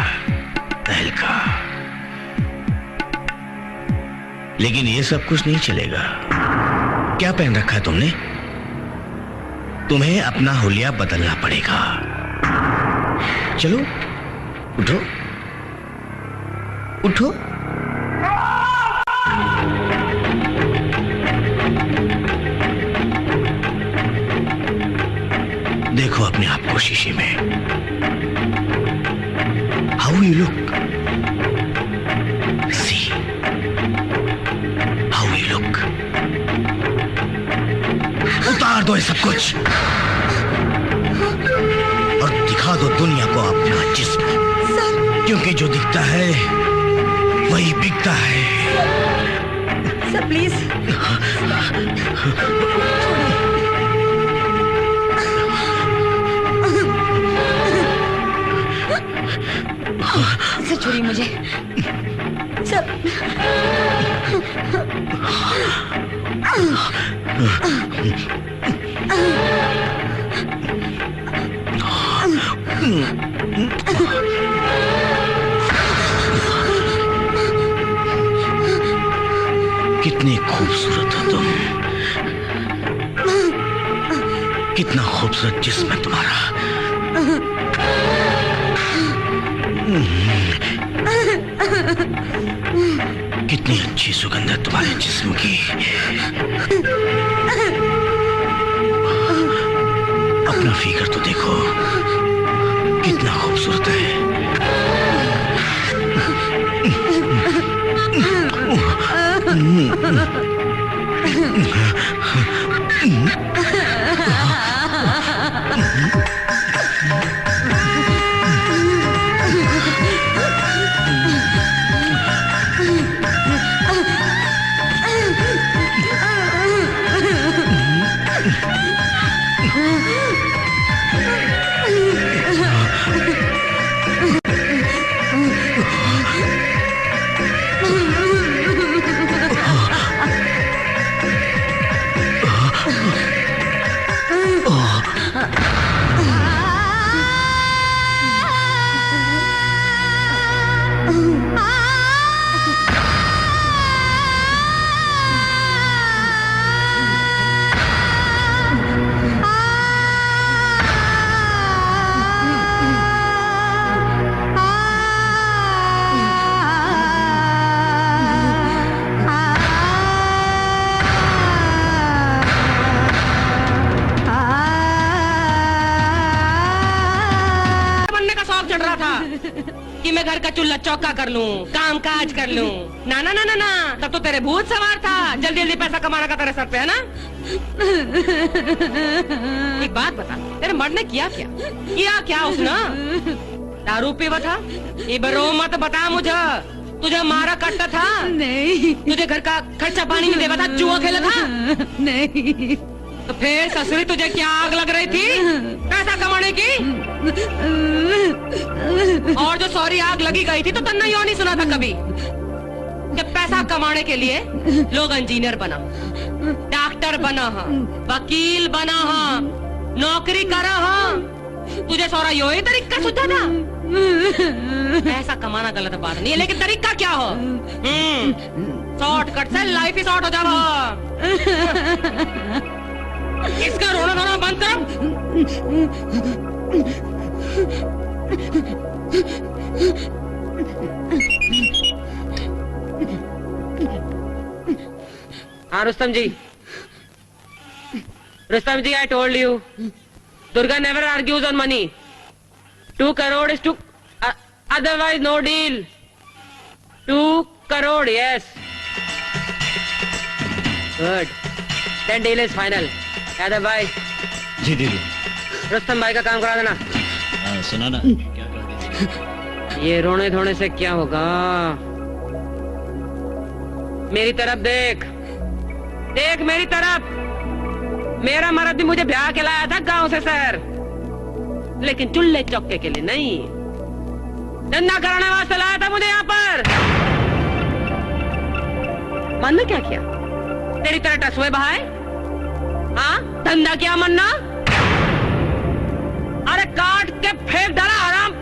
तहलका। लेकिन ये सब कुछ नहीं चलेगा। क्या पहन रखा है तुमने? तुम्हें अपना हुलिया बदलना पड़ेगा। चलो, उठो, उठो। देखो अपने आप को शीशे में। How you look? See how you look. उतार दो ये सब कुछ और दिखा दो दुनिया को अपना जिस्म। क्योंकि जो दिखता है वही बिकता है। Sir please. सर छोड़िए मुझे। सर कितनी खूबसूरत हो तुम। कितना खूबसूरत जिस्म है तुम्हारा। कितनी अच्छी सुगंध है तुम्हारे जिस्म की। अपना फिगर तो देखो, कितना खूबसूरत है। कि मैं घर का चूल्हा चौका कर लूं, काम काज कर लूं। ना ना ना ना ना, तब तो तेरे भूत सवार था। जल्दी जल्दी पैसा कमाना का तेरे सर पे है ना। एक बात बता, तेरे मर्द ने किया क्या? किया क्या उसने? दारू पीवा था? इबरो मत बता मुझे, तुझे मारा काटता था? नहीं। तुझे घर का खर्चा पानी नहीं देवा था? जुआ खेला था? नहीं। तो फिर ससुरी तुझे क्या आग लग रही थी पैसा कमाने की? और जो सॉरी आग लगी गई थी तो तन्ना यो नहीं सुना था कभी कि पैसा कमाने के लिए लोग इंजीनियर बना, डॉक्टर बना, वकील बना, नौकरी करा। तुझे सौरा यो ही तरीका सुझा था? पैसा कमाना गलत बात नहीं है, लेकिन तरीका क्या हो? शॉर्टकट से लाइफ ही शॉर्ट हो जावा। इसका रोना धोना बंद करो। हाँ रुस्तम जी, I told you, Durga never argues on money. 2 crore is too, otherwise no deal. 2 crore, yes. Good. Then deal is final. Otherwise, जी दीदी। रुस्तम भाई का काम करा देना। हाँ सुना ना, क्या कर दीजिए। ये रोने धोने से क्या होगा? मेरी तरफ देख, देख मेरी तरफ। मेरा मर्द भी मुझे ब्याह के लाया था गांव से शहर, लेकिन चुल्ले चौके के लिए नहीं, धंधा कराने वास्ते लाया था मुझे यहाँ पर। मन ने क्या किया? तेरी तरह टसुए बहाए? हाँ, धंधा किया मन्ना? अरे काट के फेंक डाला हराम।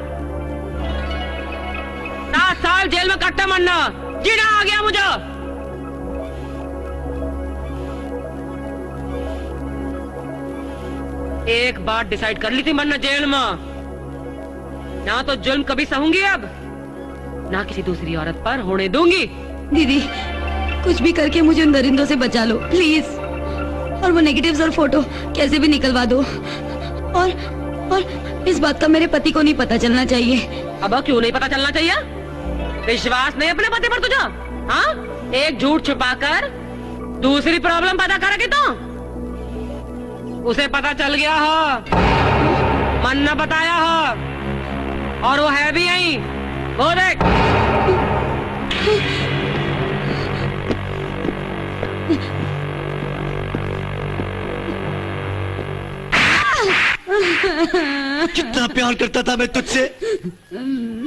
7 साल जेल में कट्टे मन्ना, जीना आ गया मुझे। एक बात डिसाइड कर ली थी मन्ना जेल में, ना तो जुल्म कभी सहूंगी अब, ना किसी दूसरी औरत पर होने दूंगी। दीदी कुछ भी करके मुझे उन दरिंदों से बचा लो प्लीज, और वो नेगेटिव्स और फोटो कैसे भी निकलवा दो, और इस बात का मेरे पति को नहीं पता चलना चाहिए। अब क्यों नहीं पता चलना चाहिए? विश्वास नहीं अपने पति पर तुझा? हाँ, एक झूठ छुपाकर दूसरी प्रॉब्लम पैदा करेगी तो? उसे पता चल गया हो, मन न बताया हो, और वो है भी यही, वो देख। कितना प्यार करता था मैं तुझसे,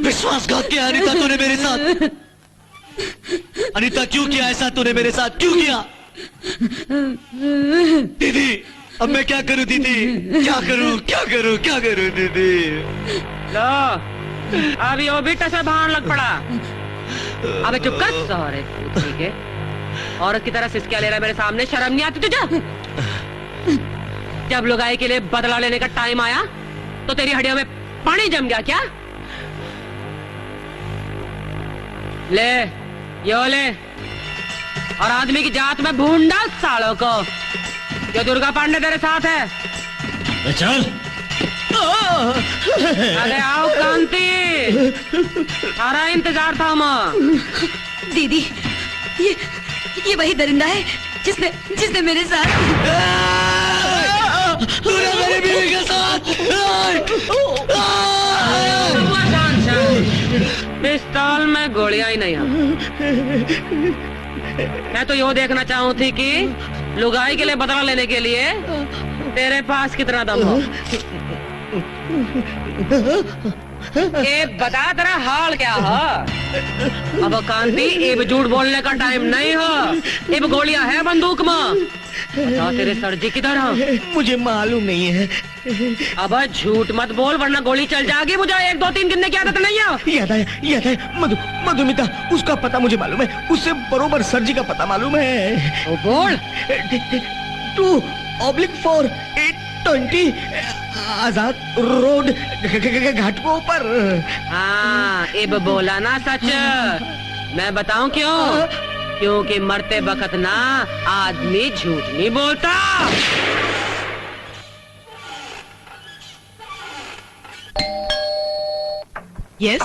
विश्वासघात किया अनीता तूने मेरे साथ। अनीता क्यों किया ऐसा तूने मेरे साथ, क्यों किया? दीदी अब मैं क्या करूं दीदी, क्या करूं क्या करूं क्या करूं दीदी? लो अब यो भी टसे भान लग पड़ा। अबे चुप कर सौरे ठीक है, औरत की तरह सिसकिया ले रहा है मेरे सामने, शर्म नहीं आती तुझे? जब लुगाई के लिए बदला लेने का टाइम आया तो तेरी हड्डियों में पानी जम गया क्या? ले यो ले, और आदमी की जात में भून डाल सालों को। ये दुर्गा पांडे तेरे साथ है। चल। अरे आओ कांति, सारा इंतजार था माँ। दीदी ये वही दरिंदा है जिसने मेरे साथ तूने मेरी बीवी के साथ पिस्तौल में गोलियां ही नहीं है। मैं तो यो देखना चाहूँ थी कि लुगाई के लिए बदला लेने के लिए तेरे पास कितना दम हो। एक बता तेरा हाल क्या है? अब कांति अब झूठ बोलने का टाइम नहीं हो, अब गोलियां है बंदूक में। बता तेरे सर जी किधर है? मुझे मालूम नहीं है। अब झूठ मत बोल वरना गोली चल जाएगी। मुझे 1 2 3 गिनने की आदत नहीं है। याद है मधुमिता, उसका पता मुझे मालूम है, उससे बरोबर सर जी का पता मालूम है। ओ बोल। 2/4 820 आजाद रोड घाटकों पर। हाँ अब बोला ना सच। मैं बताऊं क्यों? क्योंकि मरते वक्त ना आदमी झूठ नहीं बोलता। यस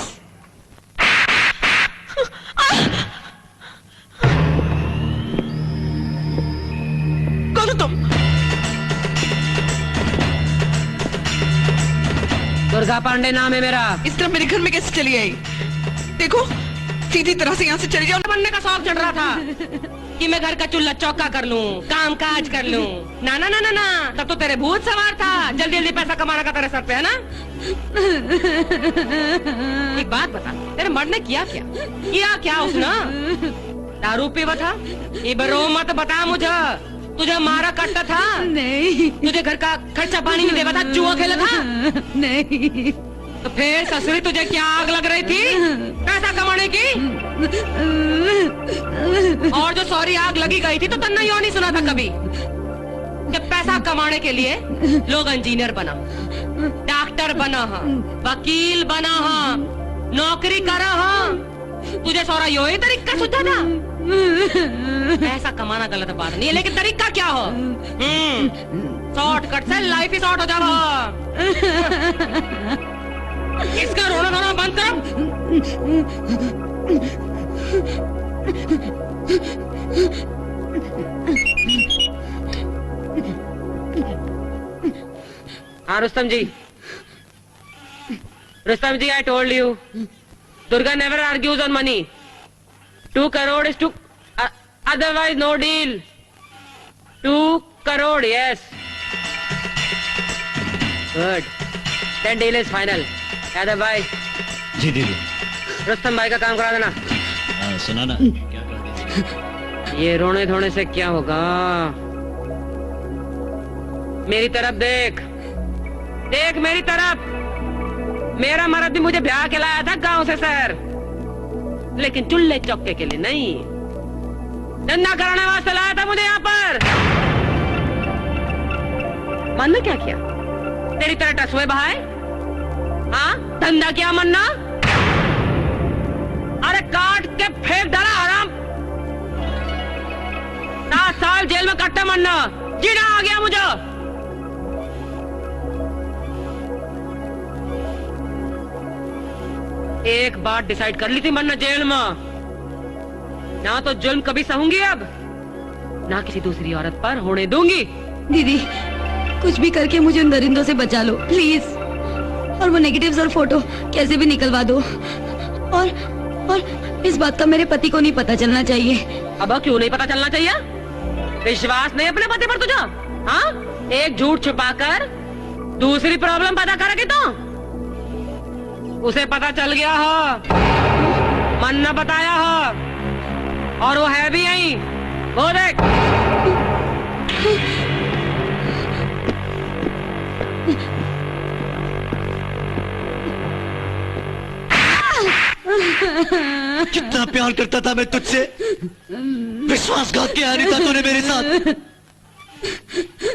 कौन हो तुम? दुर्गा पांडे नाम है मेरा। इस तरह मेरे घर में कैसे चली आई? देखो सीधी तरह से यहाँ से चली जाओ। बनने का शौक चढ़ रहा था कि मैं घर का चूल्हा चौका कर लूं, काम काज कर लूं। ना ना ना ना ना, तब तो तेरे भूत सवार था। जल्दी जल्दी पैसा कमाने का तेरे सर पे है ना। एक बात बता, तेरे मर्द ने किया क्या उसने? दारू पीवा था? इबरो मत बता मुझे। तुझे मारा काटता था? नहीं। तुझे घर का खर्चा पानी नहीं देवा था? जुआ खेला था? नहीं। तो फिर ससुरी तुझे क्या आग लग रही थी पैसा कमाने की? और जो सॉरी आग लगी गई थी तो तन्ना यो नहीं सुना था कभी कि पैसा कमाने के लिए लोग इंजीनियर बना, डॉक्टर बना, वकील बना, नौकरी करा। तुझे सौरा यो ही तरीका सुझा था। पैसा कमाना गलत बात नहीं है, लेकिन तरीका क्या हो? शॉर्टकट से लाइफ ही शॉर्ट हो जावा। इसका रोना धोना बंद करो। हाँ रुस्तम जी, I told you, Durga never argues on money. 2 crore is too, otherwise no deal. 2 crore, yes. Good. Then deal is final. Otherwise. जी दीदी। रुस्तम भाई का काम करा देना। हाँ सुना ना, क्या कर दे? ये रोने धोने से क्या होगा? मेरी तरफ देख, देख मेरी तरफ। मेरा मर्द भी मुझे ब्याह के लाया था गांव से शहर, लेकिन चुल्ले चौके के लिए नहीं, धंधा कराने वास्ते लाया था मुझे यहाँ पर। मन ने क्या किया? तेरी तरह टसुए बहाए? हाँ, धंधा किया मन्ना? अरे काट के फेंक डाला हराम। 7 साल जेल में कट्टे मन्ना, जीना आ गया मुझे। एक बात डिसाइड कर ली थी मन्ना जेल में, ना तो जुल्म कभी सहूंगी अब, ना किसी दूसरी औरत पर होने दूंगी। दीदी कुछ भी करके मुझे उन दरिंदों से बचा लो प्लीज, और वो नेगेटिव्स और फोटो कैसे भी निकलवा दो, और इस बात का मेरे पति को नहीं पता चलना चाहिए। अब क्यों नहीं पता चलना चाहिए? विश्वास नहीं अपने पति पर तुझे? हाँ, एक झूठ छुपाकर दूसरी प्रॉब्लम पैदा करेगी तो? उसे पता चल गया हो, मन न बताया हो, और वो है भी यही, वो देख। कितना प्यार करता था मैं तुझसे, विश्वासघात किया अनीता तूने मेरे साथ।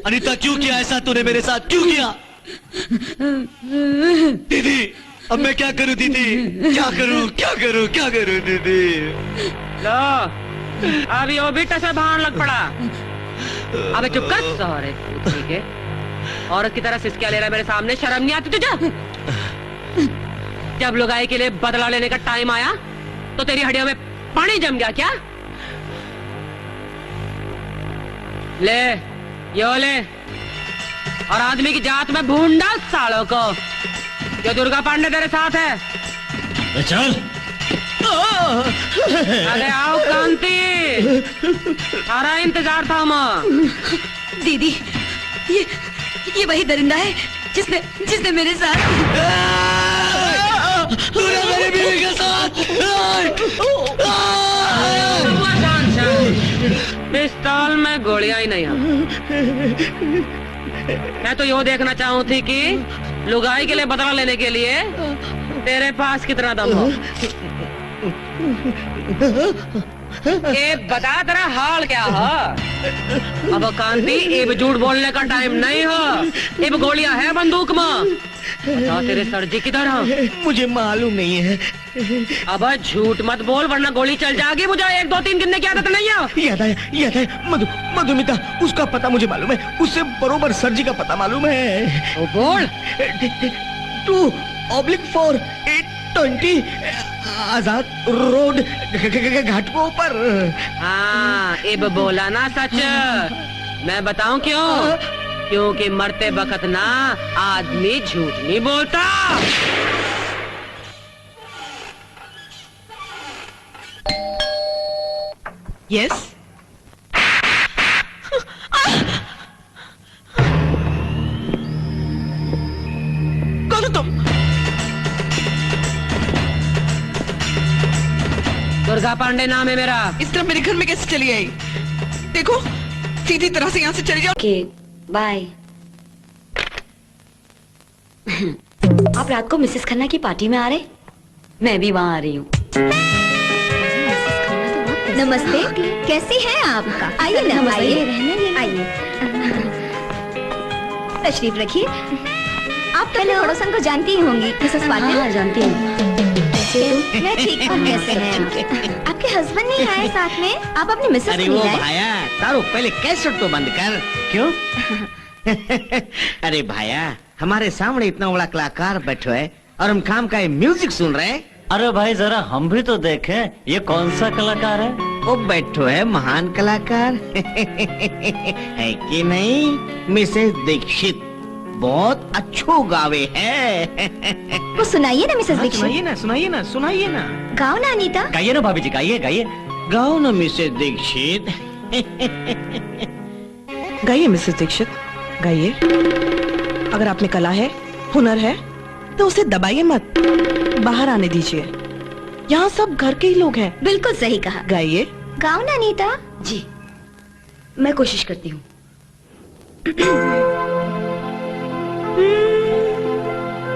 अनीता क्यों किया ऐसा तूने मेरे साथ, क्यों किया? दीदी अब मैं क्या करूं दीदी, क्या करूं दीदी? लो अभी वो भी टसे भान लग पड़ा। अबे चुप कर सौरे ठीक है, औरत की तरह सिसकिया ले रहा है मेरे सामने, शर्म नहीं आती तुझे? जब लुगाई के लिए बदला लेने का टाइम आया तो तेरी हड्डियों में पानी जम गया क्या? ले यो ले, और आदमी की जात में भून डाल सालों को। ये दुर्गा पांडे तेरे साथ है। चल। अरे आओ कांति, सारा इंतजार था माँ। दीदी ये वही दरिंदा है जिसने मेरे साथ तूने मेरी बीवी के साथ। पिस्तौल में गोलियां ही नहीं है। मैं तो यो देखना चाहूँ थी कि लुगाई के लिए बदला लेने के लिए तेरे पास कितना दम हो। एक बता तेरा हाल क्या है? अब कांति अब झूठ बोलने का टाइम नहीं हो, अब गोलियां है बंदूक में। बता तेरे सर जी किधर है? मुझे मालूम नहीं है। अब झूठ मत बोल वरना गोली चल जाएगी। मुझे 1 2 3 गिनने की आदत नहीं है। याद है मधुमिता, उसका पता मुझे मालूम है, उससे बरोबर सर जी का पता मालूम है। ओ बोल। 2/4 820 आजाद रोड घाट को ऊपर। हाँ अब बोला ना सच। मैं बताऊं क्यों? क्योंकि मरते वक्त ना आदमी झूठ नहीं बोलता। यस कौन हो तुम? दुर्गा पांडे नाम है मेरा। इस तरह मेरे घर में कैसे चली आई? देखो सीधी तरह से यहाँ से चली जाओ। Okay bye. आप रात को मिसेस खन्ना की पार्टी में आ रहे? मैं भी वहाँ आ रही हूँ। नमस्ते, कैसी हैं आप? आइए ना, आइए आइए, तशरीफ रखिए। आप तो पड़ोसन को जानती ही होंगी, मिसेस पाटिल। हाँ, जानती हूँ। मैं ठीक हूँ, कैसे हैं? आपके हस्बैंड नहीं आए साथ में? आप अपनी मिसेस अरे को वो नहीं लाए? भाया, तारो पहले कैसेट तो बंद कर। क्यों? अरे भाया, हमारे सामने इतना बड़ा कलाकार बैठो है और हम काम का म्यूजिक सुन रहे हैं। अरे भाई जरा हम भी तो देखें, ये कौन सा कलाकार है? वो बैठो है महान कलाकार है कि नहीं? मिसेस दीक्षित बहुत अच्छो गावे है। वो सुनाइए ना मिसेस दीक्षित। सुनाइए ना। गाओ ना अनीता। गाइए ना भाभी जी, गाइए गाइए। गाओ ना मिसेस दीक्षित। गाइए मिसेस दीक्षित, गाइए। अगर आप में कला है, हुनर है, तो उसे दबाइए मत, बाहर आने दीजिए। यहाँ सब घर के ही लोग हैं। बिल्कुल सही कहा। गाइए। गाओ ना अनीता। जी मैं कोशिश करती हूँ।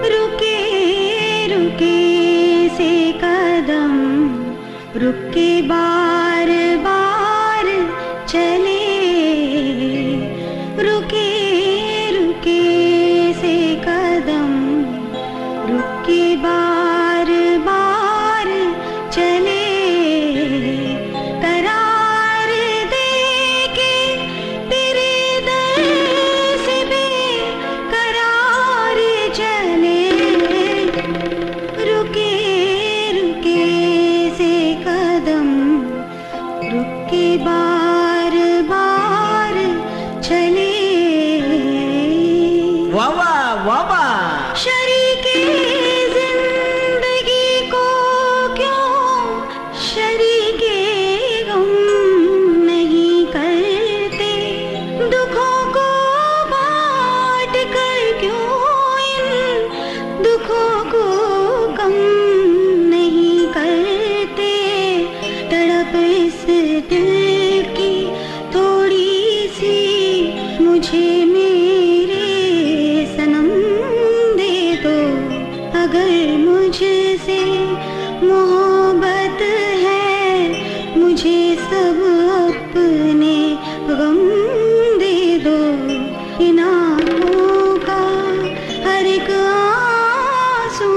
रुके रुके से कदम, रुक के बार बार चले, रुके रुके से कदम, रुक के बार बार चले, करार दे के तेरे दर से बेकरार चले, रुके रुके से कदम, रुक के बार बार चले। वाह वाह वाह वाह। शरीके जिंदगी को क्यों शरीके गम नहीं करते, दुखों को बांट कर क्यों इन दुखों को कम नहीं करते, तड़प इस दिल की थोड़ी सी मुझे मेरे सनम दे दो, अगर मुझसे मोहब्बत है, मुझे सब अपने गम दे दो, इन आँखों का हर एक आंसू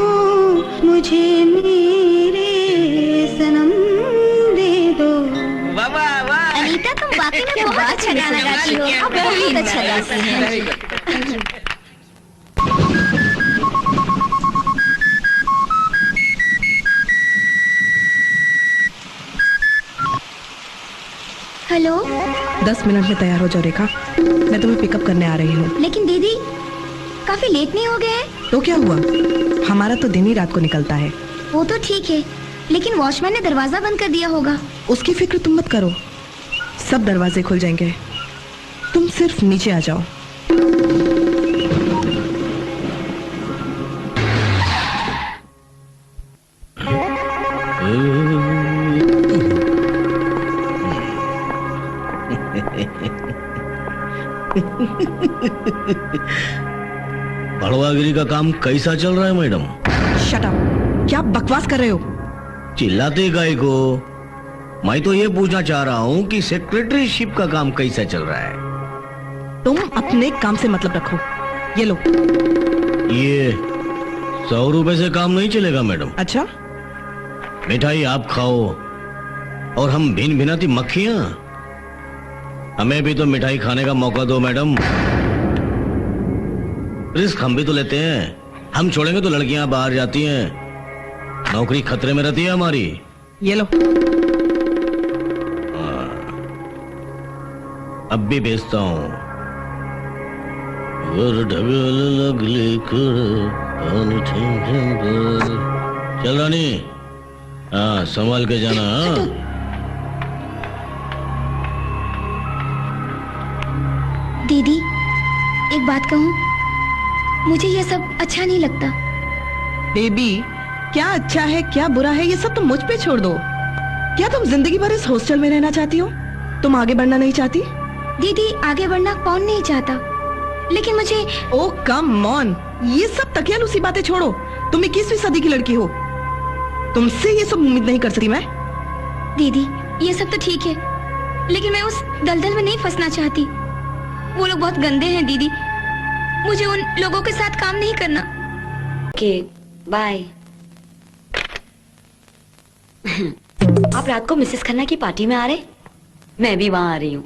मुझे मेरे सनम दे दो। वाह वाह वाह। अनीता तुम वाकई में बहुत अच्छा गाना गाती हो। आप बहुत अच्छा गाती हैं। हेलो। 10 मिनट में तैयार हो जाओ रेखा, मैं तुम्हें पिकअप करने आ रही हूँ। लेकिन दीदी काफी लेट नहीं हो गए? तो क्या हुआ, हमारा तो दिन ही रात को निकलता है। वो तो ठीक है, लेकिन वॉचमैन ने दरवाजा बंद कर दिया होगा। उसकी फिक्र तुम मत करो, सब दरवाजे खुल जाएंगे, तुम सिर्फ नीचे आ जाओ। भड़वागिरी का काम कैसा चल रहा है मैडम? शट अप, क्या बकवास कर रहे हो? चिल्लाते गाय को? मैं तो ये पूछना चाह रहा हूँ कि सेक्रेटरीशिप का काम कैसा चल रहा है? तुम अपने काम से मतलब रखो। ये लो। ये 100 रुपए से काम नहीं चलेगा मैडम। अच्छा, मिठाई आप खाओ और हम भिन भिनाती मक्खियां, हमें भी तो मिठाई खाने का मौका दो मैडम। रिस्क हम भी तो लेते हैं, हम छोड़ेंगे तो लड़कियां बाहर जाती हैं, नौकरी खतरे में रहती है हमारी। ये लो। अब भी भेजता हूं। चल रानी, हाँ संभाल के जाना। हाँ दीदी, एक बात कहूँ, मुझे ये सब अच्छा नहीं लगता। बेबी, क्या अच्छा है क्या बुरा है ये सब तुम मुझ पे छोड़ दो। क्या तुम जिंदगी भर इस हॉस्टल में रहना चाहती हो? तुम आगे बढ़ना नहीं चाहती? दीदी, आगे बढ़ना कौन नहीं चाहता, लेकिन मुझे। ओ कम ऑन, ये सब तकियालूसी बातें छोड़ो। तुम 21वीं सदी की लड़की हो, तुमसे ये सब उम्मीद नहीं कर सकती मैं। दीदी, ये सब तो ठीक है, लेकिन मैं उस दलदल में नहीं फंसना चाहती। वो लोग बहुत गंदे हैं दीदी, मुझे उन लोगों के साथ काम नहीं करना। Okay, bye. आप रात को मिसेस खन्ना की पार्टी में आ रहे? मैं भी वहाँ आ रही हूँ।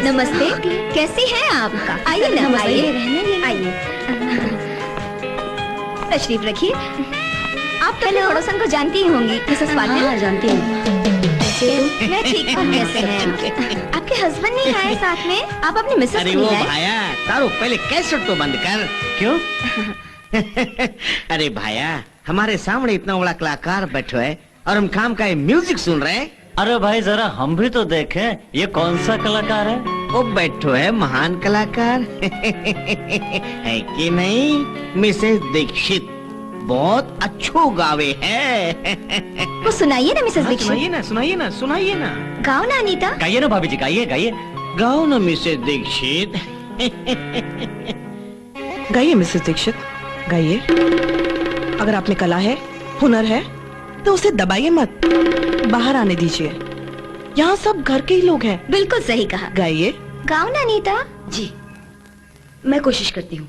नमस्ते, कैसी हैं आप? आइए ना, आइए आइए, तशरीफ रखिए। आप तो पड़ोसन को जानती ही होंगी, मिसेस पाटिल। हाँ, जानती हूँ। मैं ठीक हूँ, कैसे हैं? आपके हस्बैंड नहीं आए साथ में? आप अपनी मिसेस अरे को वो नहीं लाए? भाया, तारो पहले कैसेट तो बंद कर। क्यों? अरे भाया, हमारे सामने इतना बड़ा कलाकार बैठो है और हम काम का म्यूजिक सुन रहे हैं। अरे भाई जरा हम भी तो देखें, ये कौन सा कलाकार है? वो बैठो है महान कलाकार है कि नहीं? मिसेस दीक्षित बहुत अच्छो गावे है। वो सुनाइए ना मिसेस दीक्षित। सुनाइए ना। गाओ ना अनीता। गाइए ना भाभी जी, गाइए गाइए। गाओ ना मिसेस दीक्षित। गाइए मिसेस दीक्षित, गाइए। अगर आप में कला है, हुनर है, तो उसे दबाइए मत, बाहर आने दीजिए। यहाँ सब घर के ही लोग हैं। बिल्कुल सही कहा। गाइए। गाओ ना अनीता। जी, मैं कोशिश करती हूँ।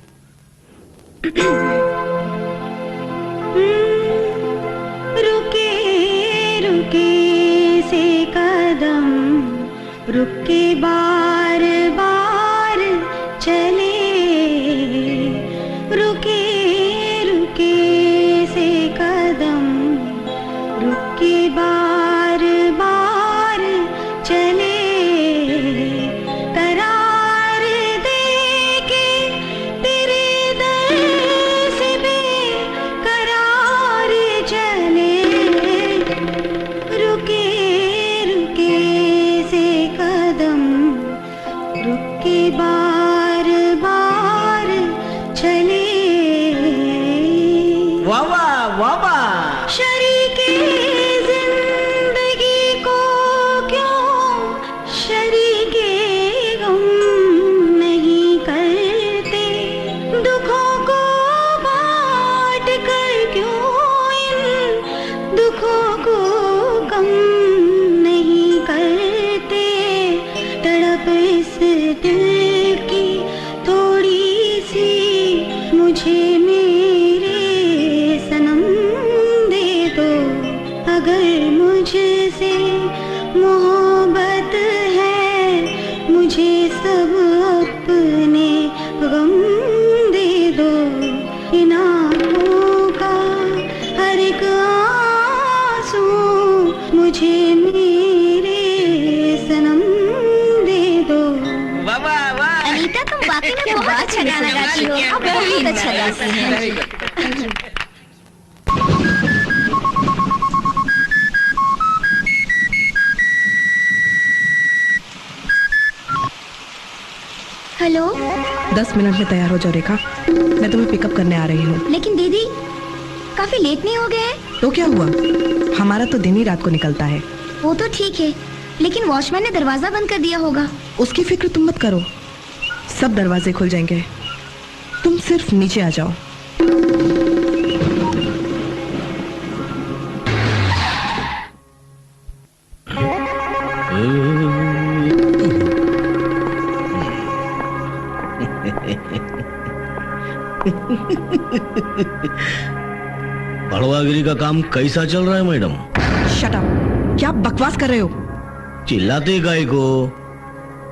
रुके रुके से कदम, रुक के बार बार चले, रुके रुके से कदम, रुक के बार बार चले, करार दे के तेरे दर से बेकरार चले, रुके रुके से कदम, रुक के बार बार चले। वाह वाह वाह वाह। शरीके जिंदगी को क्यों शरीके गम नहीं करते, दुखों को बांट कर क्यों इन दुखों को कम नहीं करते, तड़प इस दिल की थोड़ी सी मुझे मेरे सनम दे दो, अगर मुझसे मोहब्बत है, मुझे सब अपने गम दे दो, इन आँखों का हर एक आंसू मुझे मेरे सनम दे दो। वाह वाह वाह। अनीता, तुम वाकई में बहुत अच्छा गाना गाती हो। आप बहुत अच्छा गाती हैं। हेलो। 10 मिनट में तैयार हो जाओ रेखा, मैं तुम्हें पिकअप करने आ रही हूँ। लेकिन दीदी, काफी लेट नहीं हो गए हैं? तो क्या हुआ, हमारा तो दिन ही रात को निकलता है। वो तो ठीक है, लेकिन वॉचमैन ने दरवाजा बंद कर दिया होगा। उसकी फिक्र तुम मत करो, सब दरवाजे खुल जाएंगे, तुम सिर्फ नीचे आ जाओ। भड़वागिरी का काम कैसा चल रहा है मैडम? शट अप, क्या बकवास कर रहे हो? चिल्लाते गाय को?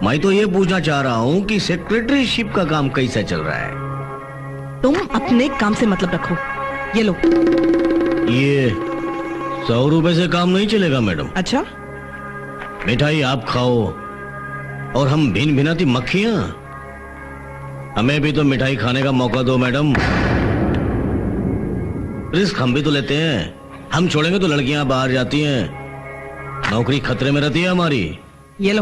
मैं तो ये पूछना चाह रहा हूँ कि सेक्रेटरीशिप का काम कैसा चल रहा है? तुम अपने काम से मतलब रखो। ये लो। ये 100 रुपए से काम नहीं चलेगा मैडम। अच्छा, मिठाई आप खाओ और हम भिन भिनाती मक्खियाँ हमें भी तो मिठाई खाने का मौका दो मैडम। रिस्क हम भी तो लेते हैं। हम छोड़ेंगे तो लड़कियां बाहर जाती हैं, नौकरी खतरे में रहती है हमारी। ये लो।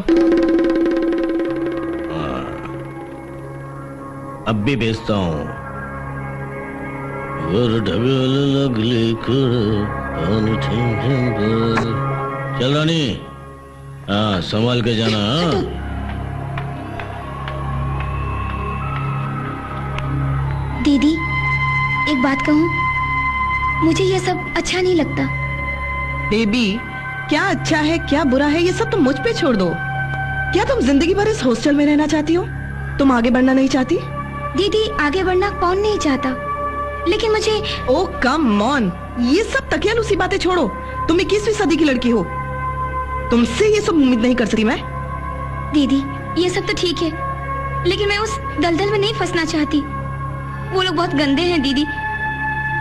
अब भी भेजता हूँ। चल रानी, हाँ संभाल के जाना। हाँ दीदी एक बात कहूँ, मुझे ये सब अच्छा नहीं लगता। बेबी, क्या अच्छा है क्या बुरा है ये सब तुम मुझ पे छोड़ दो। क्या तुम जिंदगी भर इस हॉस्टल में रहना चाहती हो? तुम आगे बढ़ना नहीं चाहती? दीदी आगे बढ़ना कौन नहीं चाहता, लेकिन मुझे। ओ कम ऑन, ये सब तकियालूसी बातें छोड़ो। तुम 21वीं सदी की लड़की हो, तुमसे ये सब उम्मीद नहीं कर सकती मैं। दीदी ये सब तो ठीक है, लेकिन मैं उस दलदल में नहीं फंसना चाहती। वो लोग बहुत गंदे हैं दीदी,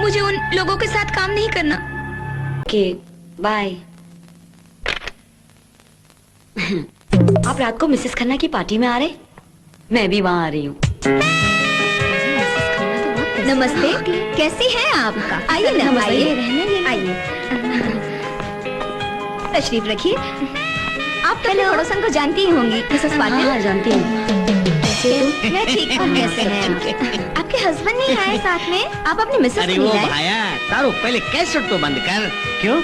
मुझे उन लोगों के साथ काम नहीं करना। Okay bye. आप रात को मिसेस खन्ना की पार्टी में आ रहे? मैं भी वहाँ आ रही हूँ। नमस्ते, कैसी हैं आप? आइए ना, आइए। तशरीफ रखिए। आप तो अपने पड़ोसन को जानती ही होंगी, मिसेस पाटिल। हाँ, जानती हूँ। मैं ठीक हूँ, कैसे हैं? आपके हस्बैंड नहीं आए साथ में? आप अपनी मिसेस अरे को वो मिलाएं? भाया, तारो पहले कैसेट तो बंद कर। क्यों?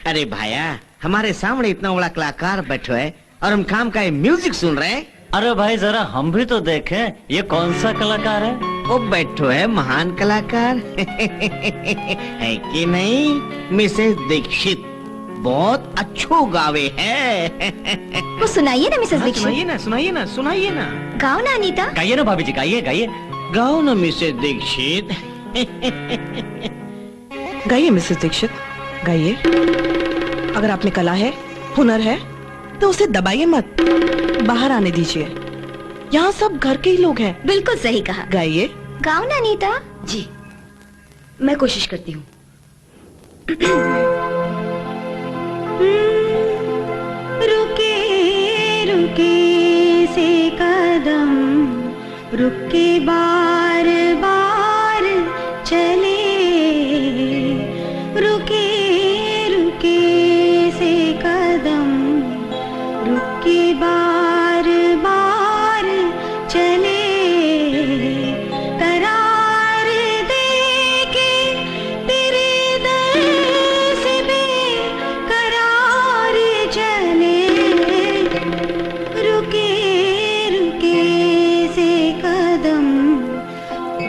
अरे भाया, हमारे सामने इतना बड़ा कलाकार बैठो है और हम काम का म्यूजिक सुन रहे हैं। अरे भाई जरा हम भी तो देखें, ये कौन सा कलाकार है? वो बैठो है महान कलाकार है कि नहीं? मिसेस दीक्षित बहुत अच्छो गावे है। वो सुनाइए ना मिसेस दीक्षित। सुनाइए ना। गाओ ना अनीता। गाइए ना भाभी जी, गाइए गाइए। गाओ ना मिसेस दीक्षित। गाइए मिसेस दीक्षित, गाइए। अगर आप में कला है, हुनर है, तो उसे दबाइए मत, बाहर आने दीजिए। यहाँ सब घर के ही लोग हैं। बिल्कुल सही कहा। गाइए। गाओ ना अनीता। जी मैं कोशिश करती हूँ। रुके रुके से कदम, रुक के बार बार चले। रुके रुके से कदम, रुक के बार बार चले। करार दे के तेरे दर से बेकरार चले। रुके रुके से कदम,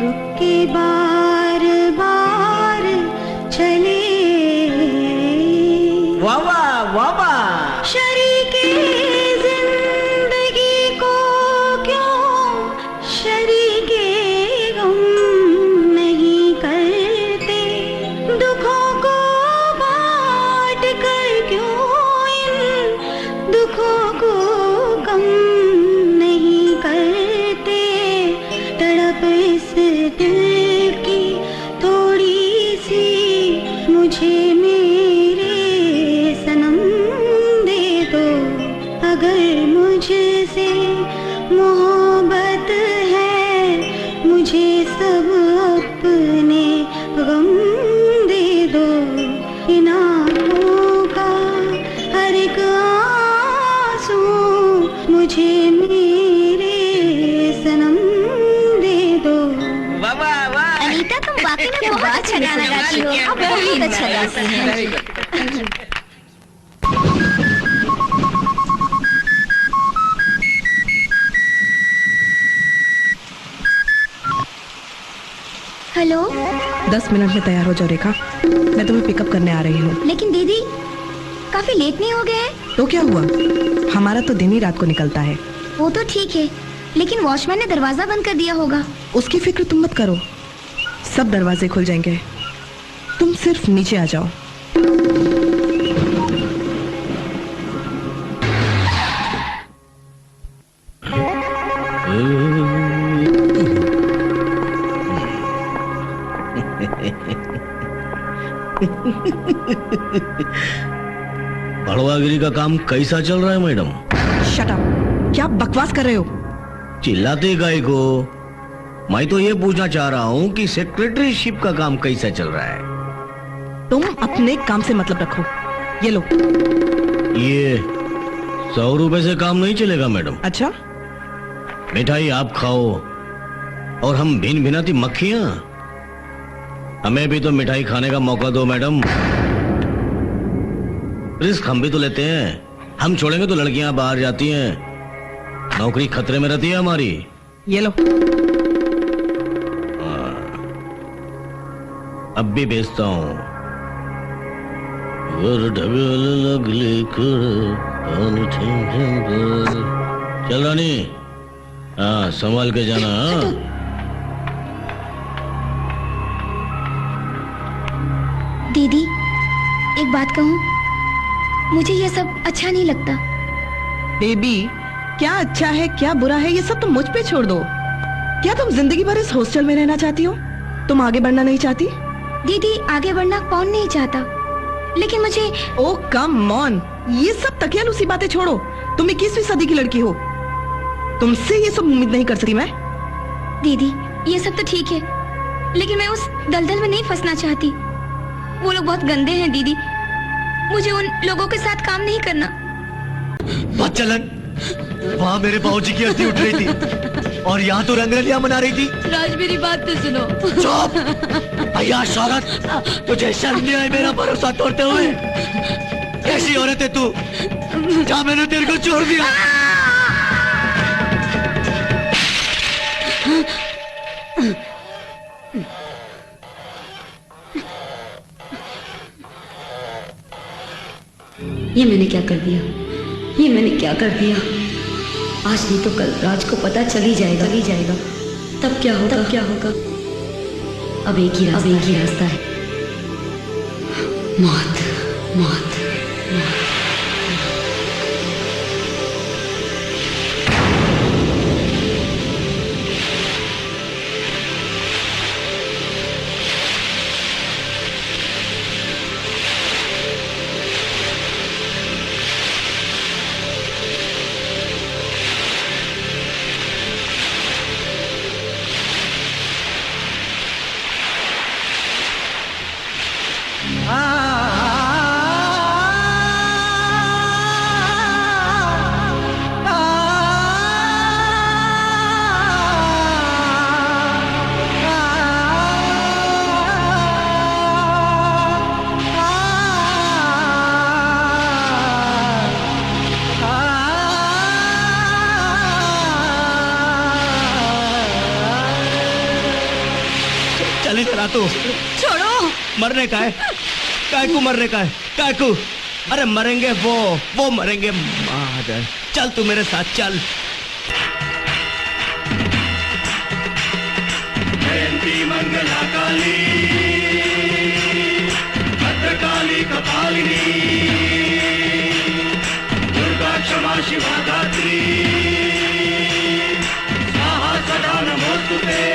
रुक के बार बार चले। वाह वाह वाह वाह। शरीके जिंदगी को क्यों शरीके गम नहीं करते। दुखों को बांट कर क्यों इन दुखों को कम नहीं करते। तड़प इस दिल की थोड़ी सी मुझे मेरे सनम दे दो। अगर मुझसे मोहब्बत है, मुझे सब अपने गम दे दो। इन आँखों का हर एक आंसू मुझे मेरे सनम दे दो। वाह वाह वाह। अनीता तुम वाकई में बहुत अच्छा गाना गाती हो। आप बहुत अच्छा गाती हैं। हेलो। 10 मिनट में तैयार हो जाओ रेखा, मैं तुम्हें पिकअप करने आ रही हूँ। लेकिन दीदी काफी लेट नहीं हो गए हैं? तो क्या हुआ, हमारा तो दिन ही रात को निकलता है। वो तो ठीक है, लेकिन वॉचमैन ने दरवाजा बंद कर दिया होगा। उसकी फिक्र तुम मत करो, सब दरवाजे खुल जाएंगे। तुम सिर्फ नीचे आ जाओ। भड़वागिरी का काम कैसा चल रहा है मैडम? शट अप, क्या बकवास कर रहे हो? चिल्लाते गाय को। मैं तो ये पूछना चाह रहा हूँ कि सेक्रेटरीशिप का काम कैसा चल रहा है? तुम अपने काम से मतलब रखो। ये लो। ये 100 रुपए से काम नहीं चलेगा मैडम। अच्छा, मिठाई आप खाओ और हम भिन भिनाती मक्खियां, हमें भी तो मिठाई खाने का मौका दो मैडम। रिस्क हम भी तो लेते हैं। हम छोड़ेंगे तो लड़कियां बाहर जाती हैं, नौकरी खतरे में रहती है हमारी। ये लो। अब भी बेचता हूँ। चल रानी, हाँ संभाल के जाना। हाँ दीदी, एक बात कहूँ, मुझे ये सब अच्छा नहीं लगता। बेबी, क्या अच्छा है क्या बुरा है ये सब तुम मुझ पे छोड़ दो। क्या तुम जिंदगी भर इस हॉस्टल में रहना चाहती हो? तुम आगे बढ़ना नहीं चाहती? दीदी, आगे बढ़ना कौन नहीं चाहता, लेकिन मुझे। ओ कम ऑन, ये सब तकियालूसी बातें छोड़ो। तुम 21वीं सदी की लड़की हो, तुमसे ये सब उम्मीद नहीं कर सकती मैं। दीदी, ये सब तो ठीक है, लेकिन मैं उस दलदल में नहीं फंसना चाहती। वो लोग बहुत गंदे हैं दीदी, मुझे उन लोगों के साथ काम नहीं करना। बात चलन, वहाँ मेरे बाबूजी की अर्थी उठ रही थी और यहाँ तो रंगरलियां मना रही थी। राज, मेरी बात तो सुनो। चुप! अय्याश औरत, तुझे शर्म नहीं आई मेरा भरोसा तोड़ते हुए? कैसी औरत है तू? जा, मैंने तेरे को छोड़ दिया। ये मैंने क्या कर दिया? ये मैंने क्या कर दिया? आज नहीं तो कल राज को पता चल ही जाएगा। तब क्या होगा? अब एक ही रास्ता है। मौत। चल इधर आ तू। छोड़ो। मरने का है? काय को मरने का है? काय को? अरे मरेंगे वो मरेंगे। मादर, चल तू मेरे साथ चल। जयंती मंगला काली, भद्रकाली कपालिनी, दुर्गा क्षमा शिवा धात्री, स्वाहा सदा नमोस्तुते।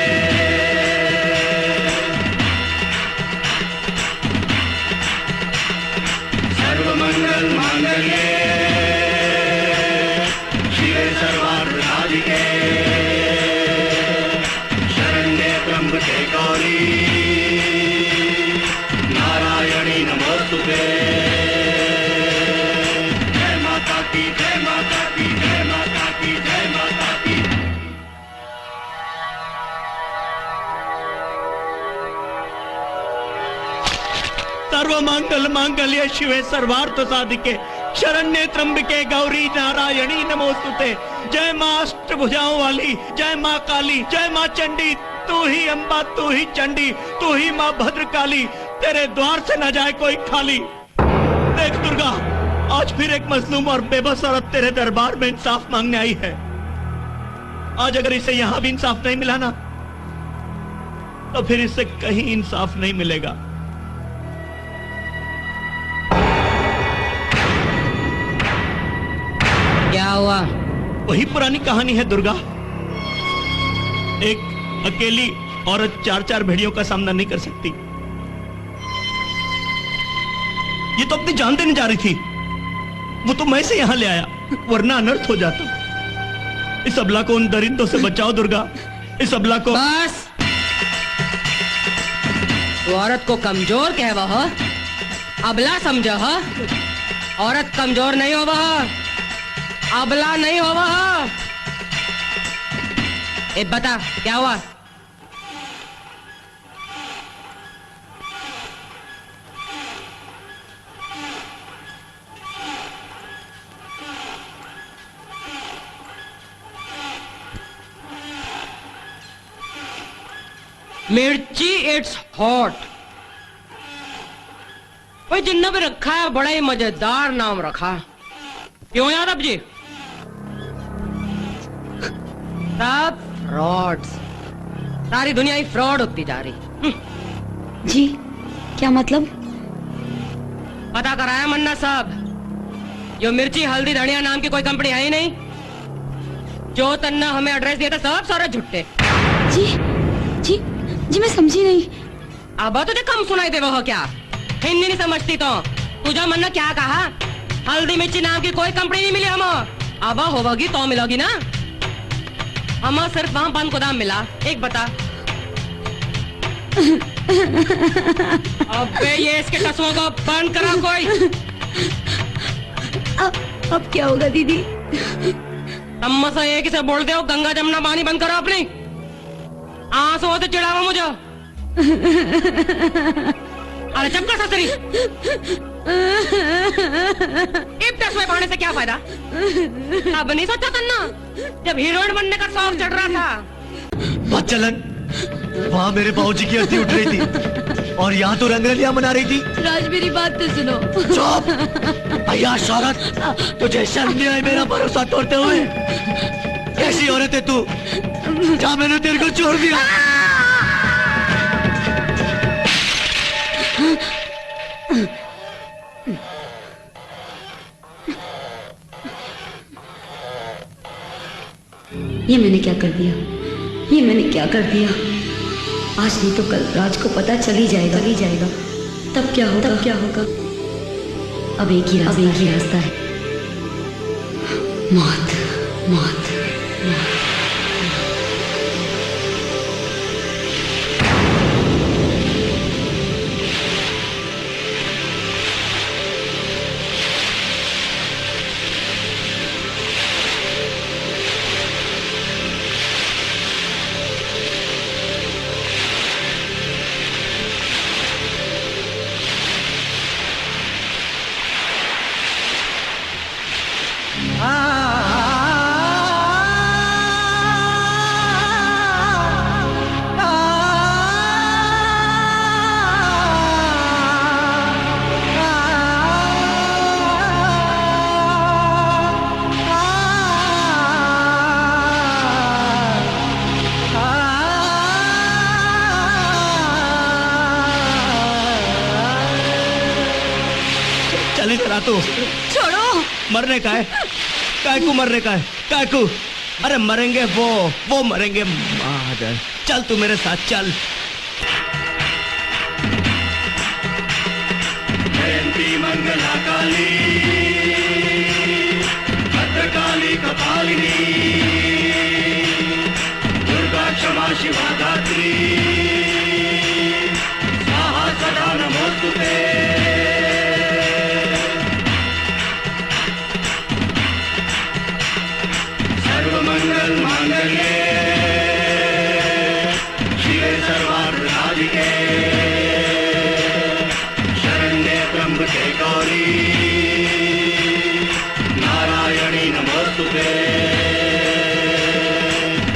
सर्वमंगल मांगल्ये शिवे सर्वार्थ साधिके, शरण्ये त्र्यंबके गौरी नारायणी नमोस्तुते। जय माता की, जय माता की, जय माता की, जय माता की। सर्वमंगल मांगल्ये शिवे सर्वार्थ साधिके, शरण्ये त्र्यंबके गौरी नारायणी नमोस्तुते। जय मां अष्टभुजाओं वाली, जय मां काली, जय मां चंडी, तू ही अम्बा, तू ही चंडी, तू ही मां भद्रकाली, तेरे द्वार से न जाए कोई खाली। देख दुर्गा, आज फिर एक मजलूम और बेबस औरत तेरे दरबार में इंसाफ मांगने आई है। आज अगर इसे यहां भी इंसाफ नहीं मिला ना, तो फिर इससे कहीं इंसाफ नहीं मिलेगा। क्या हुआ? वही पुरानी कहानी है दुर्गा। एक अकेली औरत 4-4 भेड़ियों का सामना नहीं कर सकती। ये तो अपनी जान देने जा रही थी, वो तो मैं से यहां ले आया, वरना अनर्थ हो जाता। इस अबला को उन दरिंदों से बचाओ दुर्गा, इस अबला को। बस, तो औरत को कमजोर कह वह अबला समझो ह? औरत कमजोर नहीं हो वह, अबला नहीं हो वह। ए बता क्या हुआ? मिर्ची इट्स हॉट। भाई जिन्ना भी रखा है बड़ा ही मजेदार नाम रखा। क्यों यादव जी? सब फ्रॉड्स, सारी दुनिया ही फ्रॉड होती जा रही। जी क्या मतलब? पता कराया मन्ना साहब, जो मिर्ची हल्दी धनिया नाम की कोई कंपनी है ही नहीं। जो तन्ना हमें एड्रेस दिया था सब सारे झुट्टे। जी जी जी मैं समझी नहीं। अब तुझे कम सुनाई दे वो क्या? हिंदी नहीं समझती तो तुझे मन्ना क्या कहा? हल्दी मिर्ची नाम की कोई कंपनी नहीं मिली हमें। अब होगी तो मिलोगी ना। हमें सिर्फ वहां बंद गोदाम मिला। एक बता। अबे ये इसके टसुओं को बंद करा कोई। अब क्या होगा दीदी? अम्मा से एक से बोल दो गंगा जमुना पानी बंद करो अपनी। आंसू से चिढ़ावा मुझे। अरे चक्कर ससरी, इब टसुए पाने से क्या फायदा? अब नहीं सोचा तन्ना जब हीरोइन बनने का शौक चढ़ रहा था। बात चलन, वहाँ मेरे बाबूजी की अर्थी उठ रही थी और यहाँ तो रंगरलियां मना रही थी। राज मेरी बात तो सुनो। चुप अय्याश औरत, तुझे शर्म नहीं आई मेरा भरोसा तोड़ते हुए? कैसी औरत है तू? जहाँ मैंने तेरे को छोड़ दिया। ये मैंने क्या कर दिया? ये मैंने क्या कर दिया? आज नहीं तो कल राज को पता चल ही जाएगा, तब क्या होगा? अब एक ही रास्ता है, मौत। तो छोड़ो। मरने का है? काय को मरने का है? काय को? अरे मरेंगे वो मरेंगे। मादर, चल तू मेरे साथ चल। जयंती मंगला काली, भद्रकाली कपालिनी, दुर्गा क्षमा शिवा धात्री, स्वाहा सदा नमोस्तुते। सर्वमंगल मांगल्ये शिवे सर्वार्थ साधिके, शरण्ये त्र्यंबके गौरी नारायणी नमोस्तुते।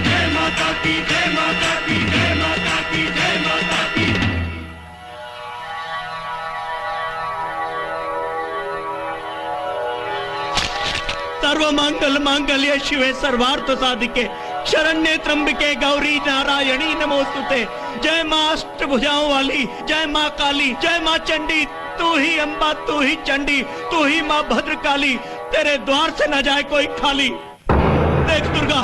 जय माता की, जय माता की, जय माता की, जय माता की। सर्वमंगल मांगल्ये शिवे सर्वार्थ साधिके, शरण्ये त्र्यंबके गौरी नारायणी नमोस्तुते। जय मां अष्टभुजाओं वाली, जय मां काली, जय मां चंडी, तू ही अम्बा, तू ही चंडी, तू ही मां भद्रकाली, तेरे द्वार से न जाए कोई खाली। देख दुर्गा,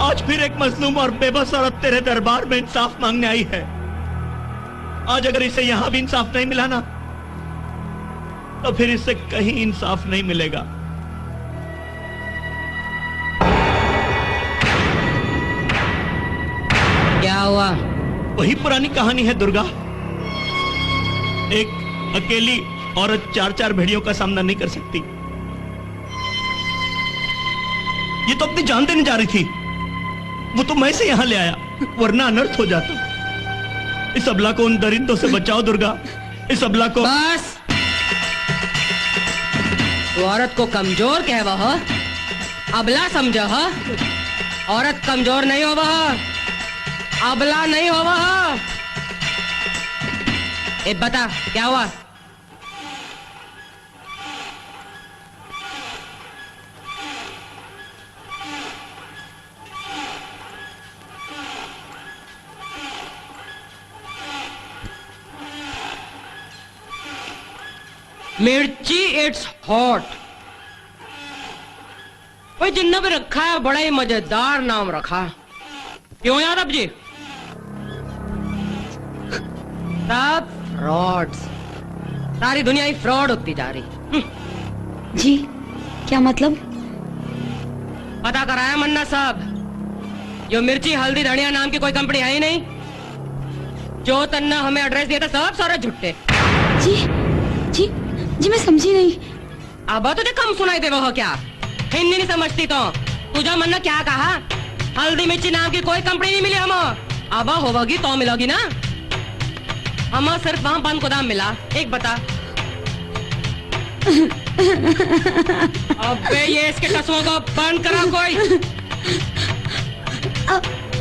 आज फिर एक मजलूम और बेबस औरत तेरे दरबार में इंसाफ मांगने आई है। आज अगर इसे यहां भी इंसाफ नहीं मिला ना, तो फिर इससे कहीं इंसाफ नहीं मिलेगा। क्या हुआ? वही पुरानी कहानी है दुर्गा। एक अकेली औरत 4-4 भेड़ियों का सामना नहीं कर सकती। ये तो अपनी जान देने जा रही थी। वो तो मैं से यहां ले आया, वरना अनर्थ हो जाता। इस अबला को उन दरिंदों से बचाओ दुर्गा। इस अबला को। बस, तो औरत को कमजोर कह वह अबला समझ। औरत कमजोर नहीं हो वह, अबला नहीं हो वह। बता क्या हुआ? मिर्ची इट्स हॉट। भाई जिन्ना भी रखा है बड़ा ही मजेदार नाम रखा। क्यों यादव जी? सब फ्रॉड्स, सारी दुनिया ही फ्रॉड होती जा रही। जी क्या मतलब? पता कराया मन्ना साहब, जो मिर्ची हल्दी धनिया नाम की कोई कंपनी है ही नहीं। जो तन्ना हमें एड्रेस दिया था सब सारे झुट्टे। जी जी जी मैं समझी नहीं। अब तुझे कम सुनाई दे वो क्या? हिंदी नहीं समझती तो तुझे मन्ना क्या कहा? हल्दी मिर्ची नाम की कोई कंपनी नहीं मिली हम। अब होगी तो मिलोगी ना। हम सिर्फ वहां बंद गोदाम मिला। एक बता। अबे ये इसके टसुओं को बंद करा कोई।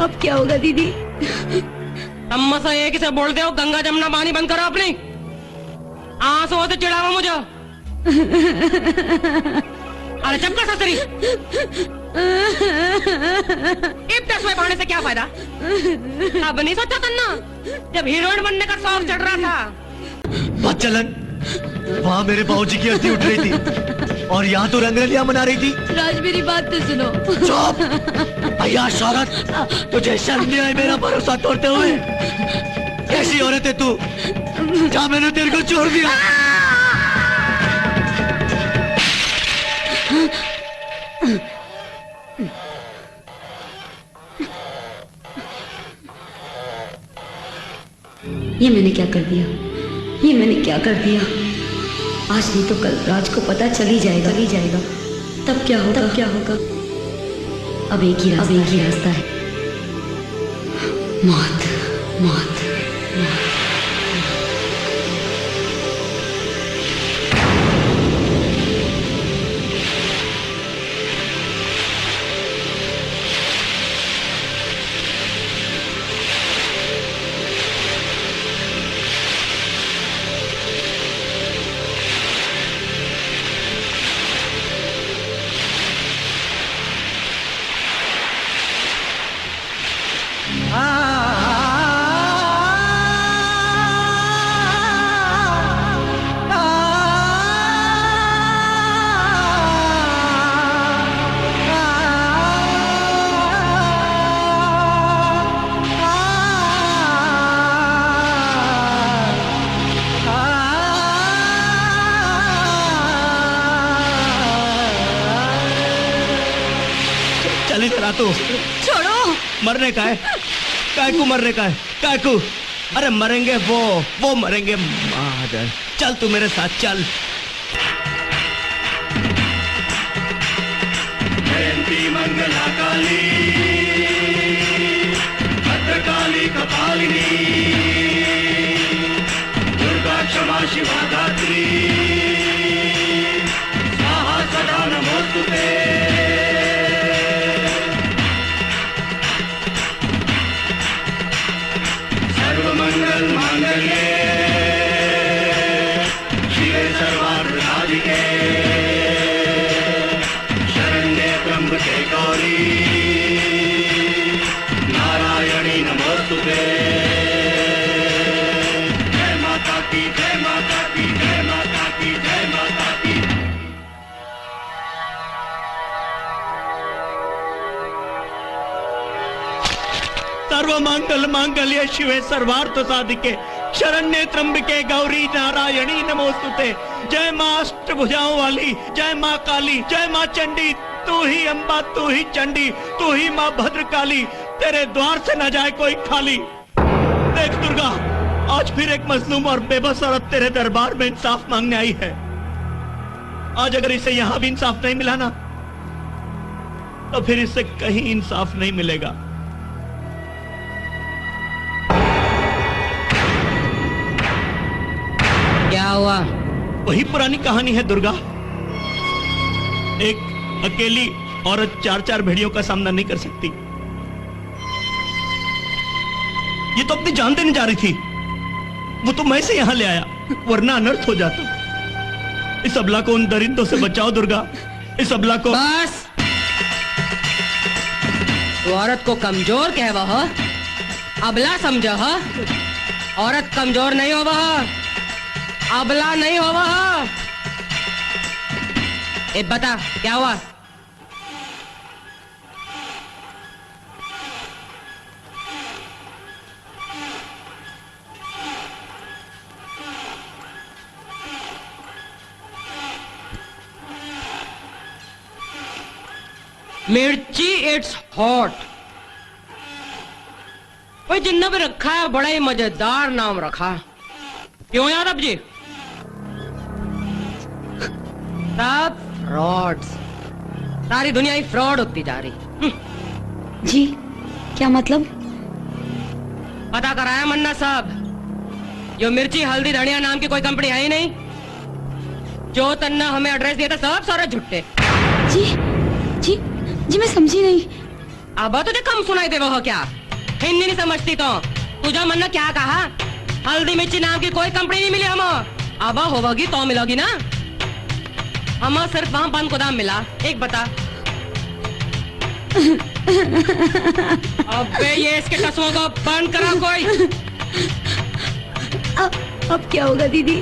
अब क्या होगा दीदी? अम्मा से एक से बोल दो गंगा जमुना पानी बंद करो अपनी। आंसू से चिढ़ावा मुझे। अरे चपका ससुरी। इब्तस में पाने से क्या फायदा? अब नहीं सोचा तन्ना जब हीरोइन बनने का शौक चढ़ रहा था। बात चलन, वहाँ मेरे बाबूजी की अर्थी उठ रही थी और यहाँ तो रंगरलियां मना रही थी। राज मेरी बात तो सुनो। चुप अय्याश औरत, तुझे शर्म नहीं आई मेरा भरोसा तोड़ते हुए? कैसी औरत है तू? जहाँ मैंने तेरे को छोड़ दिया। ये मैंने क्या कर दिया? ये मैंने क्या कर दिया? आज नहीं तो कल राज को पता चल ही जाएगा, तब क्या होगा? अब एक ही रास्ता है। मौत। तो छोड़ो। मरने का है? काय को मरने का है? काय को? अरे मरेंगे वो मरेंगे। मादर, चल तू मेरे साथ चल। जयंती मंगला काली, भद्रकाली कपालिनी, दुर्गा क्षमा शिवा धात्री, स्वाहा सदा नमोस्तुते। सर्वमंगल मांगल्ये शिवे सर्वार्थ साधिके, शरण्ये त्र्यंबके गौरी नारायणी नमोस्तुते। जय माता की, जय माता की, जय माता की, जय माता की। सर्वमंगल मांगल्ये शिवे सर्वार्थ साधिके, शरण्ये त्र्यंबके गौरी नारायणी नमोस्तुते। जय मां अष्टभुजाओं वाली, जय मां काली, जय मां चंडी, तू ही अम्बा, तू ही चंडी, तू ही मां भद्रकाली, तेरे द्वार से न जाए कोई खाली। देख दुर्गा, आज फिर एक मजलूम और बेबस औरत तेरे दरबार में इंसाफ मांगने आई है। आज अगर इसे यहां भी इंसाफ नहीं मिला ना, तो फिर इससे कहीं इंसाफ नहीं मिलेगा। क्या हुआ? वही पुरानी कहानी है दुर्गा। एक अकेली औरत 4-4 भेड़ियों का सामना नहीं कर सकती। ये तो अपनी जान देने जा रही थी। वो तो मैं से यहां ले आया, वरना अनर्थ हो जाता। इस अबला को उन दरिंदों से बचाओ दुर्गा। इस अबला को। बस, तो औरत को कमजोर कह वह अबला समझ। औरत कमजोर नहीं हो, वह अबला नहीं हो। वह बता क्या हुआ? मिर्ची इट्स हॉट। भाई जिन्ना भी रखा है बड़ा ही मजेदार नाम रखा। क्यों यादव जी? सब फ्रॉड्स, सारी दुनिया ही फ्रॉड होती जा रही। जी क्या मतलब? पता कराया मन्ना साहब, जो मिर्ची हल्दी धनिया नाम की कोई कंपनी है ही नहीं। जो तन्ना हमें एड्रेस दिया था सब सारे झुट्टे। जी जी जी मैं समझी नहीं। अब तुझे कम सुनाई दे वो क्या? हिंदी नहीं समझती तो तुझे मन्ना क्या कहा? हल्दी मिर्ची नाम की कोई कंपनी नहीं मिली हम। अब होगी तो मिलोगी ना। हम सिर्फ वहां बंद गोदाम मिला। एक बता। अबे ये इसके टसुओं को बंद करा कोई। अब क्या होगा दीदी?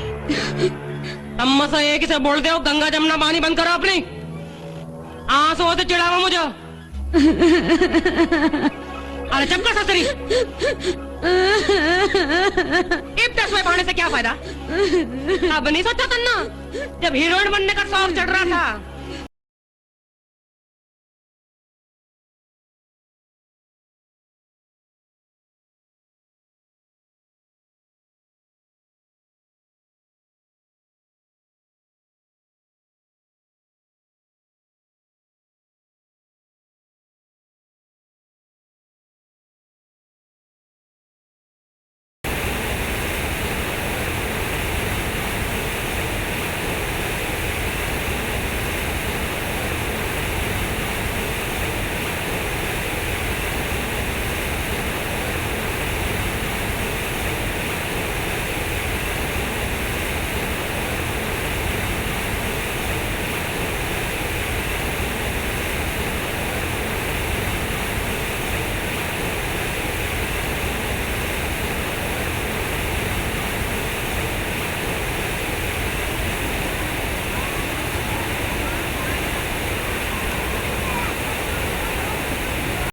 अम्मा से एक से बोल दो गंगा जमुना पानी बंद करो अपनी। आंसू से चिढ़ावा मुझे। अरे चुप कर ससुरी। इब्तस में पढ़ने से क्या फायदा? अब नहीं सोचा तन्ना जब हीरोइन बनने का शौक चढ़ रहा था।